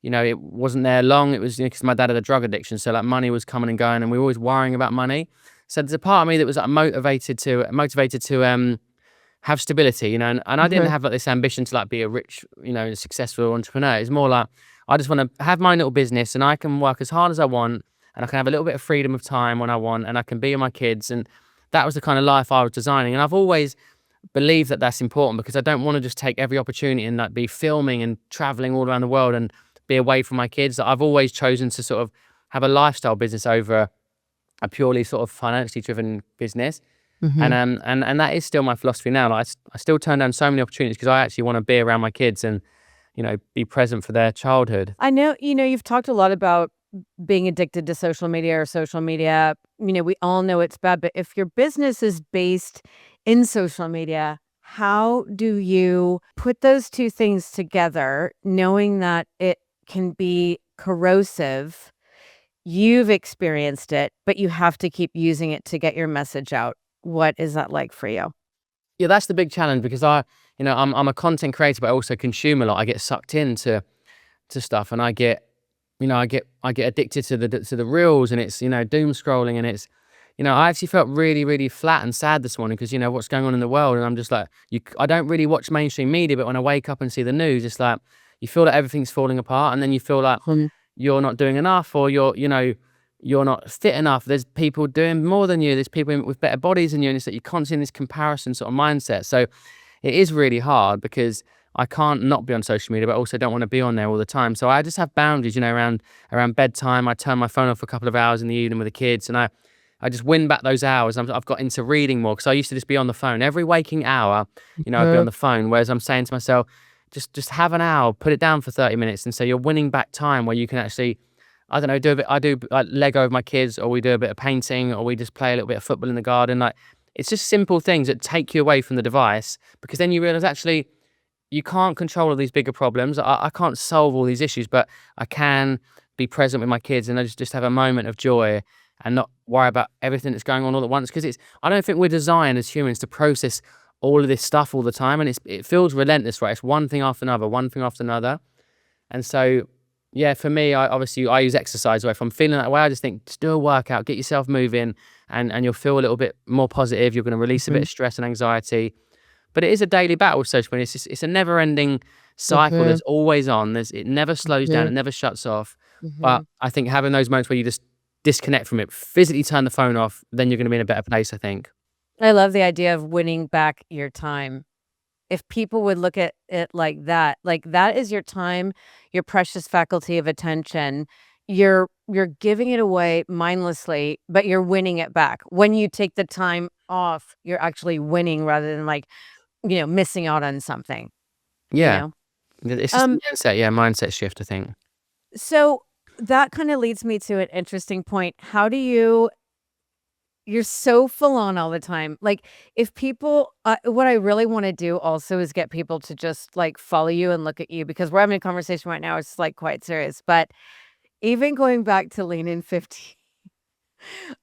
it wasn't there long. It was because my dad had a drug addiction. So like money was coming and going and we were always worrying about money. So there's a part of me that was like motivated to have stability, and I didn't Mhm. have like this ambition to like be a rich, successful entrepreneur. It's more like I just want to have my little business and I can work as hard as I want and I can have a little bit of freedom of time when I want and I can be with my kids. And that was the kind of life I was designing. And I've always believed that that's important because I don't want to just take every opportunity and like be filming and traveling all around the world and be away from my kids. I've always chosen to sort of have a lifestyle business over a purely sort of financially driven business. And Mhm. and that is still my philosophy now. Like I still turn down so many opportunities because I actually want to be around my kids and be present for their childhood. I know, you've talked a lot about being addicted to social media or social media. We all know it's bad, but if your business is based in social media, how do you put those two things together, knowing that it can be corrosive? You've experienced it, but you have to keep using it to get your message out. What is that like for you? Yeah, that's the big challenge because I'm a content creator, but I also consume a lot. I get sucked into stuff, and I get addicted to the reels, and it's doom scrolling, and it's I actually felt really really flat and sad this morning because what's going on in the world, and I'm just like I don't really watch mainstream media, but when I wake up and see the news, it's like you feel like everything's falling apart, and then you feel like Mhm. you're not doing enough or you're not fit enough. There's people doing more than you. There's people with better bodies than you, and it's that you're constantly in this comparison sort of mindset. So it is really hard because I can't not be on social media, but also don't want to be on there all the time. So I just have boundaries, around bedtime. I turn my phone off for a couple of hours in the evening with the kids, and I just win back those hours. I've got into reading more because I used to just be on the phone every waking hour. I'd be on Mhm. the phone. Whereas I'm saying to myself, just have an hour, put it down for 30 minutes, and so you're winning back time where you can actually, I don't know, do a bit. I do like Lego with my kids, or we do a bit of painting, or we just play a little bit of football in the garden. Like it's just simple things that take you away from the device because then you realize actually you can't control all these bigger problems. I can't solve all these issues, but I can be present with my kids and I just have a moment of joy and not worry about everything that's going on all at once. Because I don't think we're designed as humans to process all of this stuff all the time, and it feels relentless, right? It's one thing after another, one thing after another, and so yeah, for me, I use exercise. Or if I'm feeling that way, I just think just do a workout, get yourself moving, and you'll feel a little bit more positive. You're going to release a bit Mhm. of stress and anxiety, but it is a daily battle with social media. It's a never-ending cycle Mhm. that's always on. It never slows down. Mhm. It never shuts off. But Mhm. I think having those moments where you just disconnect from it, physically turn the phone off, then you're going to be in a better place, I think. I love the idea of winning back your time. If people would look at it like that is your time, your precious faculty of attention. You're giving it away mindlessly, but you're winning it back. When you take the time off, you're actually winning rather than missing out on something, you Yeah. know? It's just a Um, mindset. Yeah. Mindset shift, I think. so that kind of leads me to an interesting point. You're so full on all the time. Like, if people, what I really want to do also is get people to just follow you and look at you, because we're having a conversation right now. It's quite serious. But even going back to Lean In 15,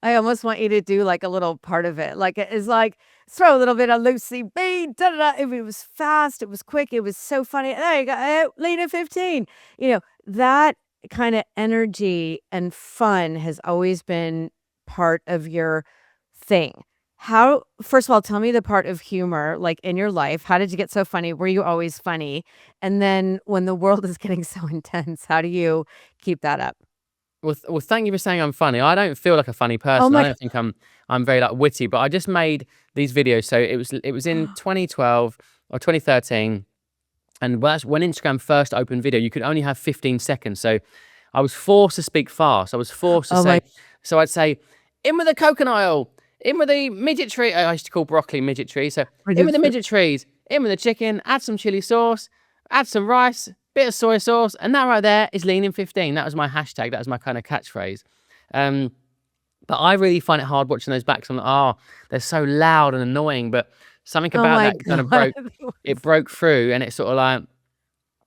I almost want you to do a little part of it. It's throw a little bit of Lucy B. Da, da, da. It was fast. It was quick. It was so funny. There you go. Lean In 15. That kind of energy and fun has always been part of your thing. First of all, tell me the part of humor, in your life. How did you get so funny? Were you always funny? And then when the world is getting so intense, how do you keep that up? Well, thank you for saying I'm funny. I don't feel like a funny Oh person. I my don't think I'm very witty, but I just made these videos. So it was in God. 2012 or 2013, and that's when Instagram first opened video. You could only have 15 seconds. So I was forced to speak fast. I was forced to Oh my. say, so I'd say, in with the coconut oil, in with the midget tree. I used to call broccoli midget tree. So in with the midget trees, in with the chicken, add some chili sauce, add some rice, bit of soy sauce. And that right there is Lean In 15. That was my hashtag. That was my kind of catchphrase. Um, but I really find it hard watching those back. 'Cause I'm like, oh, they're so loud and annoying. But something Oh about my that kind of God. broke through, and it sort of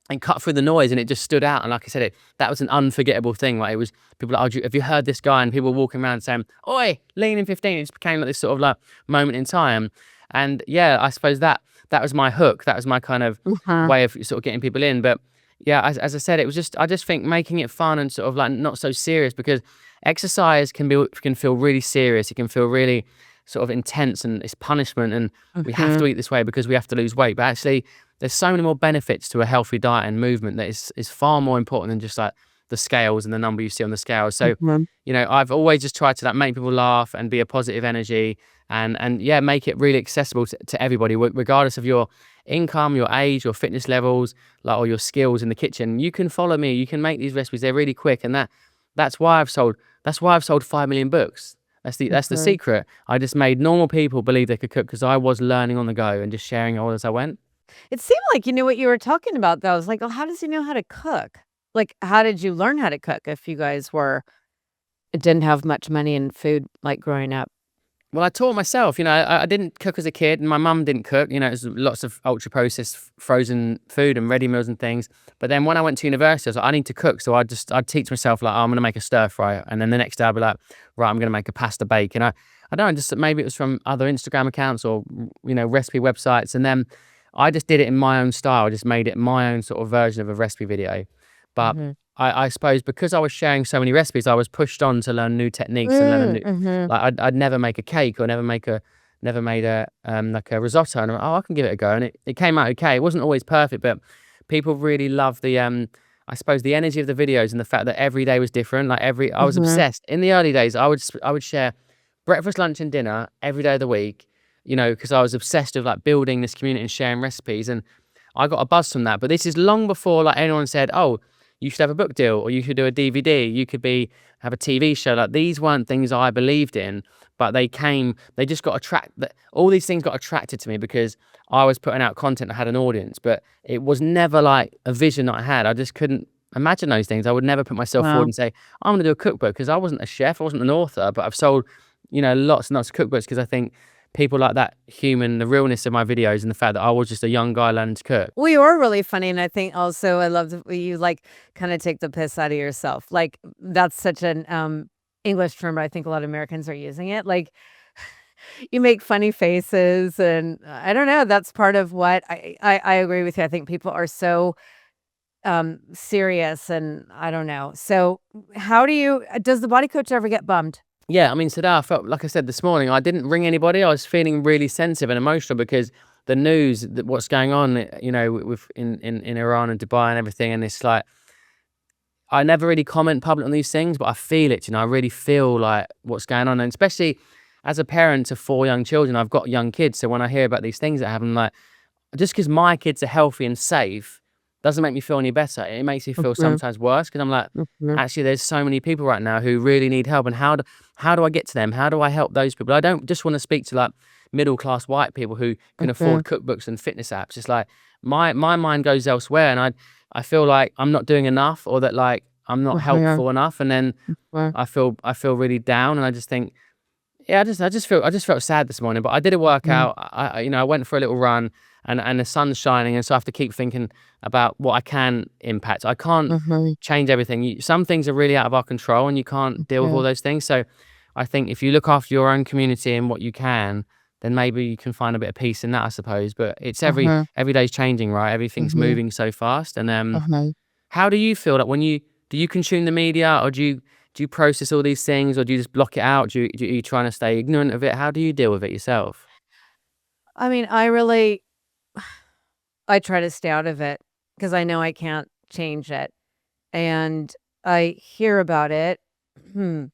and cut through the noise, and it just stood out. And like I said, that was an unforgettable thing. It was people like, oh, have you heard this guy? And people walking around saying, "Oi, Lean In 15." It just became this sort of moment in time. And yeah, I suppose that was my hook. That was my kind of Uh-huh. way of sort of getting people in. But yeah, as I said, it was I just think making it fun and sort of not so serious, because exercise can feel really serious. It can feel really sort of intense, and it's punishment, and we have to Mhm. eat this way because we have to lose weight. But actually, there's so many more benefits to a healthy diet and movement that is far more important than just the scales and the number you see on the scales. So, Mhm. I've always just tried to make people laugh and be a positive energy, and yeah, make it really accessible to everybody, regardless of your income, your age, your fitness levels, or your skills in the kitchen. You can follow me. You can make these recipes. They're really quick, and that's why I've sold 5 million books. That's the Mhm. secret. I just made normal people believe they could cook because I was learning on the go and just sharing all as I went. It seemed like you knew what you were talking about, though. I was like, "Oh, how does he know how to cook?" How did you learn how to cook if you guys didn't have much money in food, growing up? Well, I taught myself. I didn't cook as a kid, and my mum didn't cook. It was lots of ultra processed frozen food and ready meals and things. But then when I went to university, I was like, I need to cook. So I'd teach myself, oh, I'm going to make a stir fry. And then the next day I'd be like, right, I'm going to make a pasta bake. And I don't know, just maybe it was from other Instagram accounts or, recipe websites. And then I just did it in my own style. I just made it my own sort of version of a recipe video. But Mhm. I suppose because I was sharing so many recipes, I was pushed on to learn new techniques and learn a Mm, new, mhm. I'd never make a cake or never made a like a risotto, and I'm like, oh, I can give it a go, and it came out okay. It wasn't always perfect, but people really loved the I suppose the energy of the videos and the fact that every day was different. I was Mhm. obsessed in the early days. I would share breakfast, lunch, and dinner every day of the week, because I was obsessed with building this community and sharing recipes, and I got a buzz from that. But this is long before anyone said, oh, you should have a book deal, or you should do a DVD, you could have a TV show. These weren't things I believed in, but they just got attracted. All these things got attracted to me because I was putting out content that had an audience, but it was never a vision that I had. I just couldn't imagine those things. I would never put myself forward Wow. and say, I'm going to do a cookbook, because I wasn't a chef, I wasn't an author, but I've sold, lots and lots of cookbooks because I think people like that the realness of my videos, and the fact that I was just a young guy learning to cook. Well, you are really funny, and I think also I love the way you, kinda take the piss out of yourself. That's such an, English term, but I think a lot of Americans are using it. You make funny faces, and I don't know, that's part of what I agree with you. I think people are so, serious, and I don't know. So, how does the body coach ever get bummed? Yeah, I mean, today I felt, like I said this morning, I didn't ring anybody. I was feeling really sensitive and emotional because the news, what's going on, with in Iran and Dubai and everything, and it's I never really comment public on these things, but I feel it, I really feel like what's going on. And especially as a parent to 4 young children, I've got young kids. So when I hear about these things that happen, like, just because my kids are healthy and safe doesn't make me feel any better. It makes me feel Mhm, sometimes worse because I'm like, mhm, actually, there's so many people right now who really need help. And how do I get to them? How do I help those people? I don't just want to speak to like middle class white people who can mhm, afford cookbooks and fitness apps. It's like my mind goes elsewhere, and I feel like I'm not doing enough, or that like I'm not mhm, helpful enough, and then mhm, I feel really down, and I just think, yeah, I just felt sad this morning, but I did a mhm, workout. I went for a little run, and the sun's shining, and so I have to keep thinking about what I can impact. I can't mhm, change everything. Some things are really out of our control, and you can't deal with all mhm, those things. So I think if you look after your own community and what you can, then maybe you can find a bit of peace in that, I suppose. But it's mhm, every day's changing, right? Everything's mhm, moving so fast, and mhm. how do you feel like when do you consume the media, or do you process all these things, or do you just block it out? Are you trying to stay ignorant of it? How do you deal with it yourself? I mean, I try to stay out of it because I know I can't change it, and I hear about it, and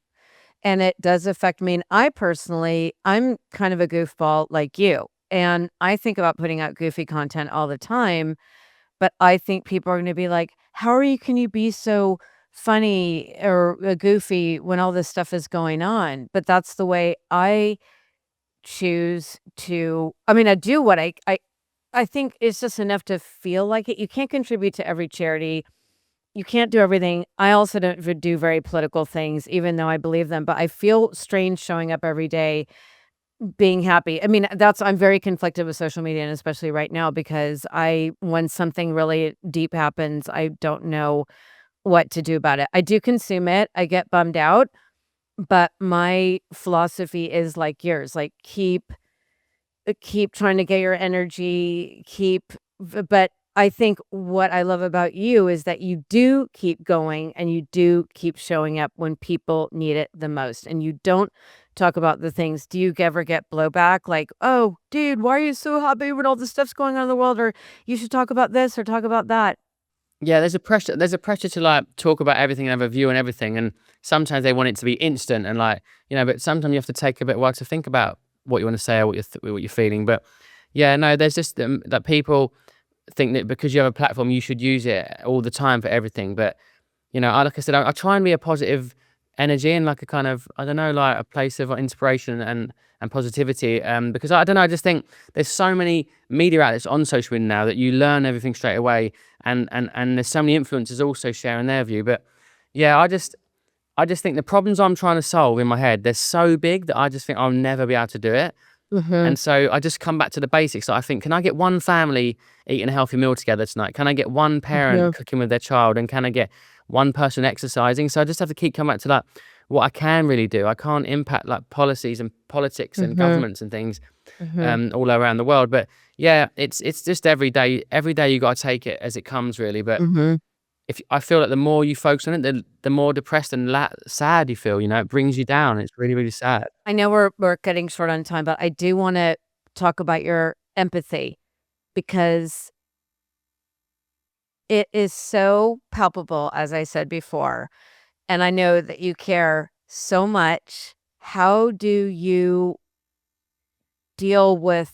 it does affect me, and I'm kind of a goofball like you, and I think about putting out goofy content all the time, but I think people are gonna be like, can you be so funny or, goofy when all this stuff is going on?" But that's the way I choose to I mean, I do what I think it's just enough to feel like it. You can't contribute to every charity. You can't do everything. I also don't do very political things, even though I believe them, but I feel strange showing up every day being happy. I mean, I'm very conflicted with social media, and especially right now because when something really deep happens, I don't know what to do about it. I do consume it. I get bummed out, but my philosophy is like yours, like keep trying to get your energy, but I think what I love about you is that you do keep going and you do keep showing up when people need it the most, and you don't talk about the things. Do you ever get blowback like, "Oh, dude, why are you so happy when all this stuff's going on in the world?" Or, "You should talk about this or talk about that." Yeah, there's a pressure to like talk about everything and have a view and everything, and sometimes they want it to be instant and like, but sometimes you have to take a bit while to think about what you want to say or what you're feeling. But yeah, no, there's just that people think that because you have a platform, you should use it all the time for everything. But like I said, I try and be a positive energy and like a kind of, I don't know, like a place of inspiration and positivity. Because I don't know, I just think there's so many media outlets on social media now that you learn everything straight away, and there's so many influencers also sharing their view. But yeah, I just think the problems I'm trying to solve in my head, they're so big that I just think I'll never be able to do it. Mhm, And so I just come back to the basics. I think, can I get one family eating a healthy meal together tonight? Can I get one parent mhm, cooking with their child? And can I get one person exercising? So I just have to keep coming back to that, what I can really do. I can't impact like policies and politics and mhm, governments and things mhm, all around the world. But yeah, it's just every day you got to take it as it comes, really. But mhm. if I feel like the more you focus on it, the more depressed and sad you feel. It brings you down. It's really, really sad. I know we're getting short on time, but I do wanna talk about your empathy because it is so palpable, as I said before, and I know that you care so much. How do you deal with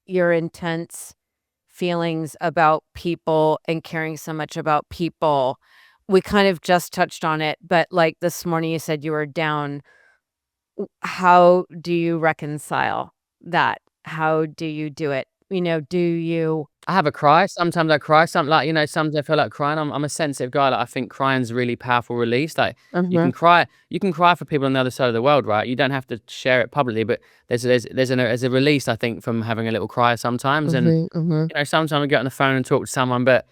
your intense feelings about people and caring so much about people? We kind of just touched on it, but, like, this morning you said you were down. How do you reconcile that? How do you do it? Do you I have a cry. Sometimes I cry. Sometimes I feel like crying. I'm a sensitive guy. Like I think crying's a really powerful release. Like Mhm, you can cry for people on the other side of the world, right? You don't have to share it publicly, but there's a release, I think, from having a little cry sometimes. And mhm, mhm, sometimes I get on the phone and talk to someone, but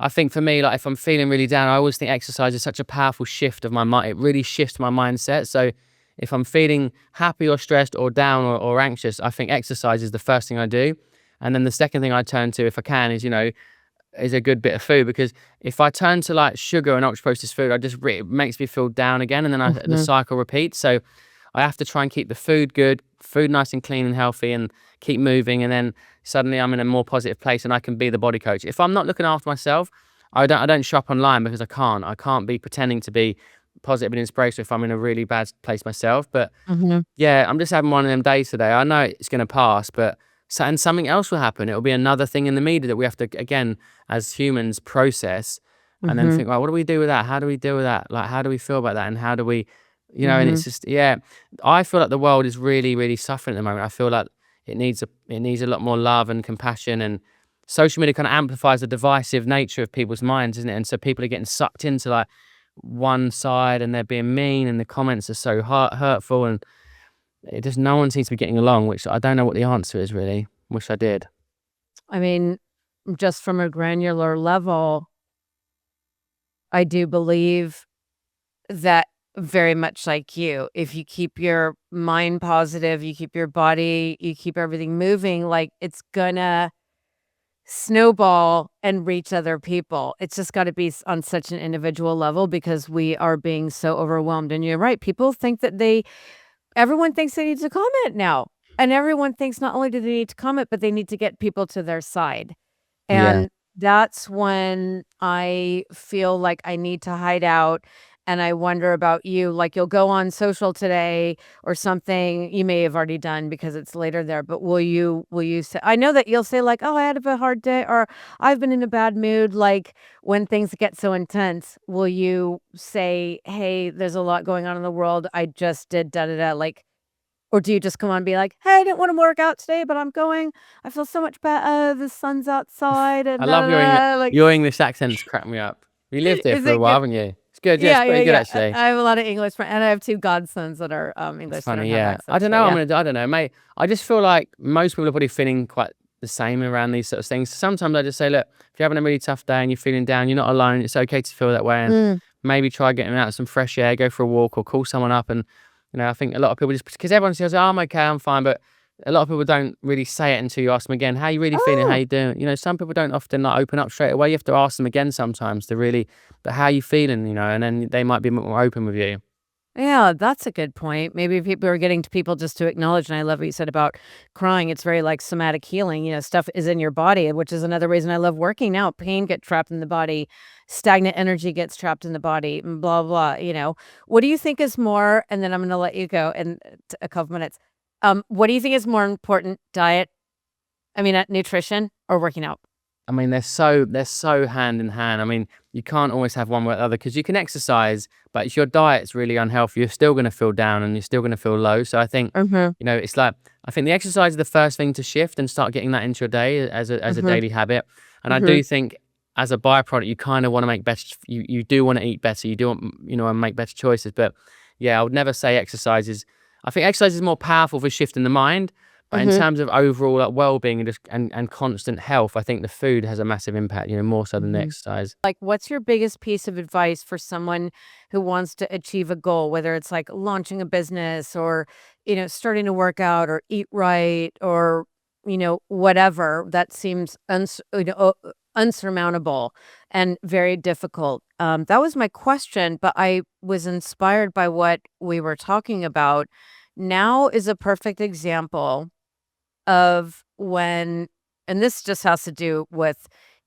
I think for me, like if I'm feeling really down, I always think exercise is such a powerful shift of my mind. It really shifts my mindset. So if I'm feeling happy or stressed or down or anxious, I think exercise is the first thing I do. And then the second thing I turn to, if I can, is a good bit of food, because if I turn to like sugar and ultra processed food, it makes me feel down again, and then the mhm, cycle repeats. So I have to try and keep the food good, food nice and clean and healthy, and keep moving, and then suddenly I'm in a more positive place and I can be the body coach. If I'm not looking after myself, I don't shop online because I can't be pretending to be positive and inspirational if I'm in a really bad place myself. But Mhm. yeah, I'm just having one of them days today. I know it's going to pass, but and something else will happen. It'll be another thing in the media that we have to, again, as humans, process and then Mhm. think, well, what do we do with that? How do we deal with that? Like, how do we feel about that? And how do we, and it's Mhm. just, yeah, I feel like the world is really, really suffering at the moment. I feel like it needs a lot more love and compassion, and social media kind of amplifies the divisive nature of people's minds, isn't it? And so people are getting sucked into like one side and they're being mean and the comments are so hurtful, and it just no one seems to be getting along, which I don't know what the answer is really. Wish I did. I mean, just from a granular level, I do believe that very much like you, if you keep your mind positive, you keep your body, you keep everything moving, like, it's gonna snowball and reach other people. It's just gotta be on such an individual level because we are being so overwhelmed, and you're right, people think that everyone thinks they need to comment now, and everyone thinks not only do they need to comment, but they need to get people to their side. Yeah. And that's when I feel like I need to hide out, and I wonder about you, like, you'll go on social today or something, you may have already done because it's later there, but will you say I know that you'll say like, "Oh, I had a hard day," or "I've been in a bad mood," like, when things get so intense, will you say, "Hey, there's a lot going on in the world, I just did da da da," like, or do you just come on and be like, "Hey, I didn't wanna work out today, but I'm going. I feel so much better. The sun's outside and I da love da da," like, Your English accents crack me up. You lived here is for a it while, good? haven't you? It's good. Yeah, it's Yeah, yeah, pretty good yeah. actually. I have a lot of English friends, and I have 2 godsons that are, It's English. They don't funny, have yeah. I accents, don't but know. yeah. I don't know, mate. I just feel like most people are probably feeling quite the same around these sort of things. Sometimes I just say, look, if you're having a really tough day and you're feeling down, you're not alone. It's okay to feel that way, and Mm. maybe try getting out some fresh air, go for a walk, or call someone up. And I think a lot of people just because everyone says, "Oh, I'm okay, I'm fine," but a lot of people don't really say it until you ask them again, "How you really feeling? How Oh, you doing?" Some people don't often like open up straight away. You have to ask them again sometimes to really, but how you feeling? And then they might be a bit more open with you. yeah, that's a good point. Maybe people are getting to people just to acknowledge, and I love what you said about crying. It's very, like, somatic healing, stuff is in your body, which is another reason I love working out. Pain gets trapped in the body, stagnant energy gets trapped in the body, and blah, blah, you know? What do you think is more and then I'm gonna let you go in a couple minutes. What do you think is more important, diet nutrition or working out? I mean, they're so hand in hand. I mean, you can't always have one without the other because you can exercise, but if your diet's really unhealthy, you're still going to feel down and you're still going to feel low. So I think, Mhm, it's like I think the exercise is the first thing to shift and start getting that into your day as a mhm, daily habit. And I mhm, do think as a byproduct, you kind of want to make better. You do want to eat better. You do want and make better choices. But yeah, I would never say exercise is. I think exercise is more powerful for shifting the mind. But in mhm. terms of overall like well-being and just and constant health, I think the food has a massive impact, more so than the Mhm. exercise. Like, what's your biggest piece of advice for someone who wants to achieve a goal, whether it's like launching a business or, starting to work out or eat right or, whatever that seems unsurmountable and very difficult? That was my question, but I was inspired by what we were talking about. Now is a perfect example of when, and this just has to do with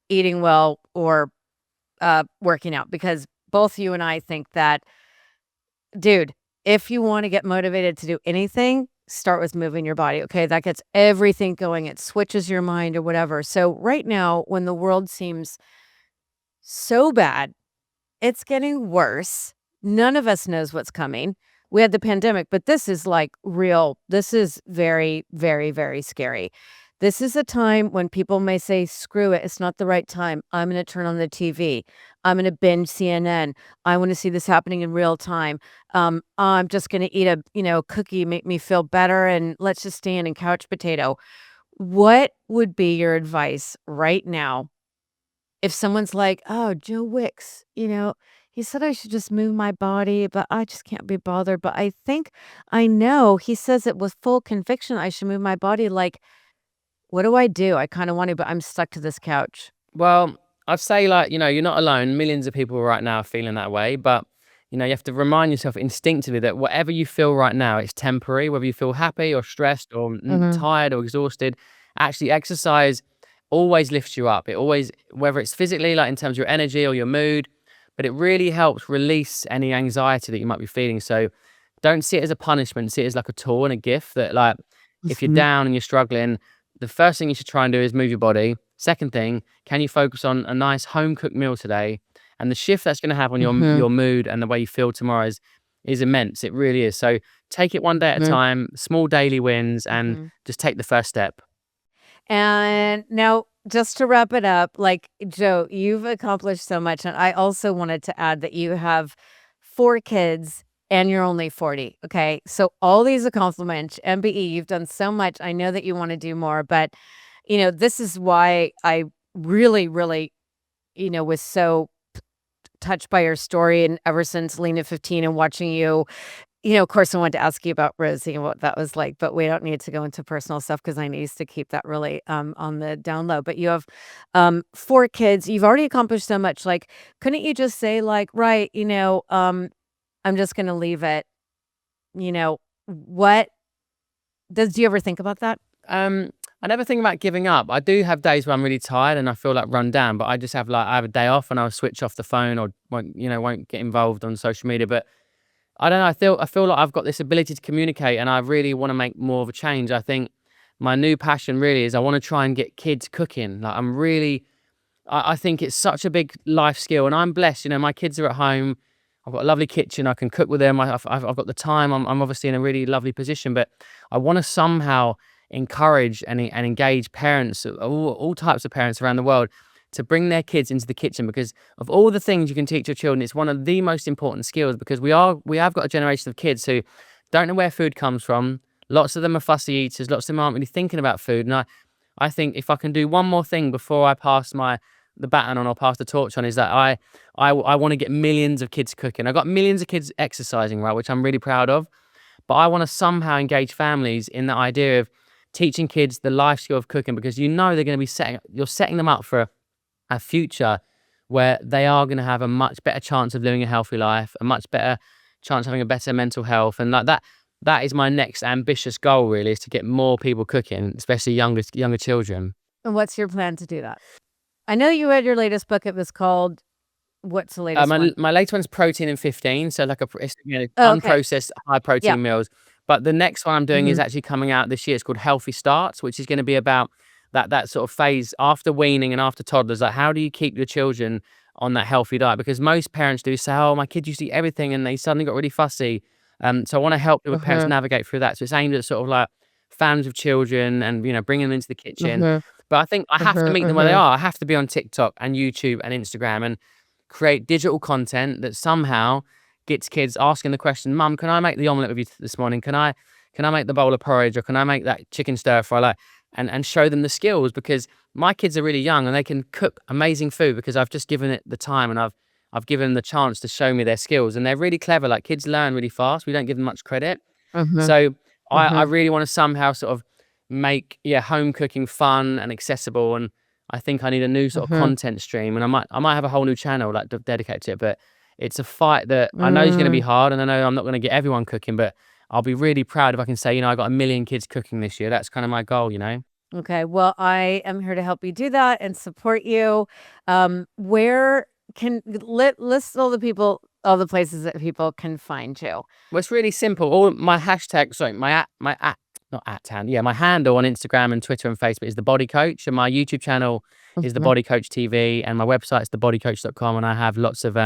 eating well or working out because both you and I think that, dude, if you want to get motivated to do anything, start with moving your body. Okay. That gets everything going. It switches your mind or whatever. So, right now, when the world seems so bad, it's getting worse. None of us knows what's coming. We had the pandemic, but this is like real. This is very, very, very scary. This is a time when people may say, screw it, it's not the right time. I'm going to turn on the TV. I'm going to binge CNN. I want to see this happening in real time. I'm just going to eat a, cookie, make me feel better, and let's just stand and couch potato. What would be your advice right now if someone's like, "Oh, Joe Wicks, he said I should just move my body, but I just can't be bothered. But I think I know he says it with full conviction I should move my body. Like, what do I do? I kind of want to, but I'm stuck to this couch." Well, I'd say like, you're not alone. Millions of people right now are feeling that way, but you have to remind yourself instinctively that whatever you feel right now, it's temporary, whether you feel happy or stressed or Mhm. tired or exhausted. Actually, exercise always lifts you up. It always, whether it's physically, like in terms of your energy or your mood, but it really helps release any anxiety that you might be feeling. So don't see it as a punishment, see it as like a tool and a gift that, like, if you're Mhm. down and you're struggling, the first thing you should try and do is move your body. Second thing, can you focus on a nice home cooked meal today? And the shift that's going to have on Mhm. your mood and the way you feel tomorrow is immense. It really is. So take it one day at a Mhm. time, small daily wins, and Mhm. just take the first step. And now, just to wrap it up, like, Joe, you've accomplished so much. And I also wanted to add that you have 4 kids and you're only 40. Okay. So, all these accomplishments, MBE, you've done so much. I know that you want to do more, but, this is why I really, really, was so touched by your story. And ever since Lena 15 and watching you, of course, I wanted to ask you about Rosie and what that was like, but we don't need to go into personal stuff because I used to keep that really on the down low. But you have 4 kids. You've already accomplished so much. Like, couldn't you just say, like, right, I'm just going to leave it? What do you ever think about that? Um, I never think about giving up. I do have days where I'm really tired and I feel like run down, but I just have like I have a day off and I'll switch off the phone or won't get involved on social media. But I don't know. I feel like I've got this ability to communicate, and I really want to make more of a change. I think my new passion really is I want to try and get kids cooking. Like I think it's such a big life skill, and I'm blessed. My kids are at home. I've got a lovely kitchen. I can cook with them. I've got the time. I'm obviously in a really lovely position, but I want to somehow encourage and engage parents, all types of parents around the world, to bring their kids into the kitchen, because of all the things you can teach your children, it's one of the most important skills, because we have got a generation of kids who don't know where food comes from. Lots of them are fussy eaters. Lots of them aren't really thinking about food. And I think if I can do one more thing before I pass the baton on or pass the torch on, is that I want to get millions of kids cooking. I've got millions of kids exercising, right, which I'm really proud of. But I want to somehow engage families in the idea of teaching kids the life skill of cooking, because they're going to be you're setting them up for a future where they are going to have a much better chance of living a healthy life, a much better chance of having a better mental health. And like that is my next ambitious goal, really, is to get more people cooking, especially younger children. And what's your plan to do that? I know you read your latest book. It was called, what's the latest one? My latest one's protein in 15, so like it's, Oh, okay. unprocessed high Yeah. protein meals. But the next one I'm doing is Hmm. actually coming out this year. It's called Healthy Starts, which is going to be about that sort of phase after weaning and after toddlers. Like, how do you keep your children on that healthy diet? Because most parents do say, "Oh, my kids used to eat everything and they suddenly got really fussy." So I want to help the parents Hmm. navigate through that. So it's aimed at sort of like families of children and bringing them into the kitchen. Hmm. But I think I have to Hmm. meet them where they Hmm. are. I have to be on TikTok and YouTube and Instagram and create digital content that somehow gets kids asking the question, "Mum, can I make the omelette with you this morning? Can I make the bowl of porridge, or can I make that chicken stir fry?" Like, and show them the skills, because my kids are really young and they can cook amazing food because I've just given it the time, and I've given them the chance to show me their skills, and they're really clever. Like, kids learn really fast. We don't give them much credit. Hmm. So I Hmm. really want to somehow sort of make home cooking fun and accessible, and I think I need a new sort of Hmm. content stream, and I might have a whole new channel like dedicated to it. But it's a fight that I know is going to be Mm. hard, and I know I'm not going to get everyone cooking, but I'll be really proud if I can say, I got 1 million kids cooking this year. That's kind of my goal. Okay. Well, I am here to help you do that and support you. Where can list all the places that people can find you? Well, it's really simple. All my hashtag, sorry, my at, not at hand. Yeah, my handle on Instagram and Twitter and Facebook is The Body Coach, and my YouTube channel is The Mhm. Body Coach TV, and my website is thebodycoach.com, and I have lots of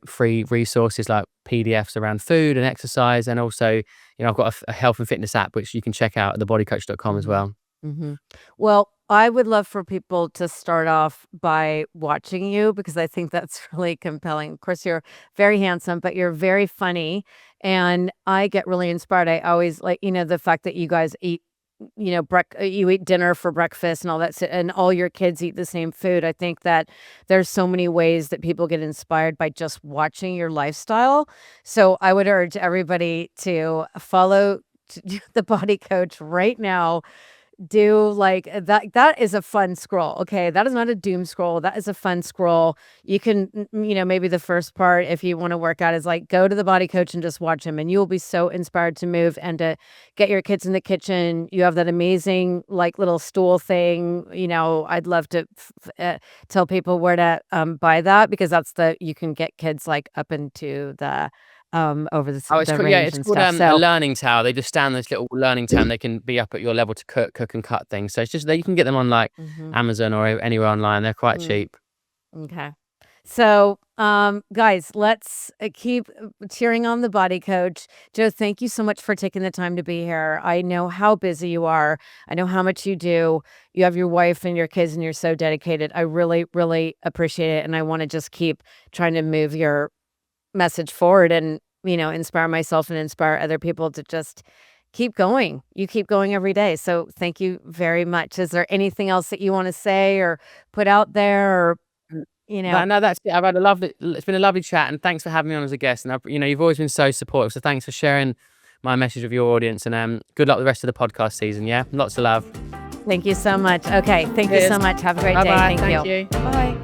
free resources like PDFs around food and exercise, and also, I've got a health and fitness app which you can check out at thebodycoach.com as Mhm. well. Mhm. Well, I would love for people to start off by watching you because I think that's really compelling. Of course, you're very handsome, but you're very funny, and I get really inspired. I always like, the fact that you guys eat, you eat dinner for breakfast and all that, and all your kids eat the same food. I think that there's so many ways that people get inspired by just watching your lifestyle. So I would urge everybody to follow the Body Coach right now. do like that is a fun scroll. Okay. That is not a doom scroll. That is a fun scroll. You can, maybe the first part, if you want to work out, is like go to the body coach and just watch him, and you will be so inspired to move and to get your kids in the kitchen. You have that amazing like little stool thing. I'd love to tell people where to buy that, because you can get kids like up into the over Oh, it's the cool. Yeah, range it's and called stuff. a So learning tower. They just stand this little learning tower, and they can be up at your level to cook and cut things. So it's just that you can get them on like mhm, Amazon or anywhere online. They're quite mm, cheap. okay. So, guys, let's keep cheering on the body coach. Joe, thank you so much for taking the time to be here. I know how busy you are. I know how much you do. You have your wife and your kids, and you're so dedicated. I really, really appreciate it. And I want to just keep trying to move your message forward and, inspire myself and inspire other people to just keep going. You keep going every day. So thank you very much. Is there anything else that you want to say or put out there, or, Mm. you know? No, that's it. It's been a lovely chat, and thanks for having me on as a guest. And you've always been so supportive. So thanks for sharing my message with your audience, and good luck with the rest of the podcast season. Yeah, lots of love. Thank you so much. Okay. Thank you so Cheers. much. Have a great Bye day. bye. Thank Thank you. you. Bye.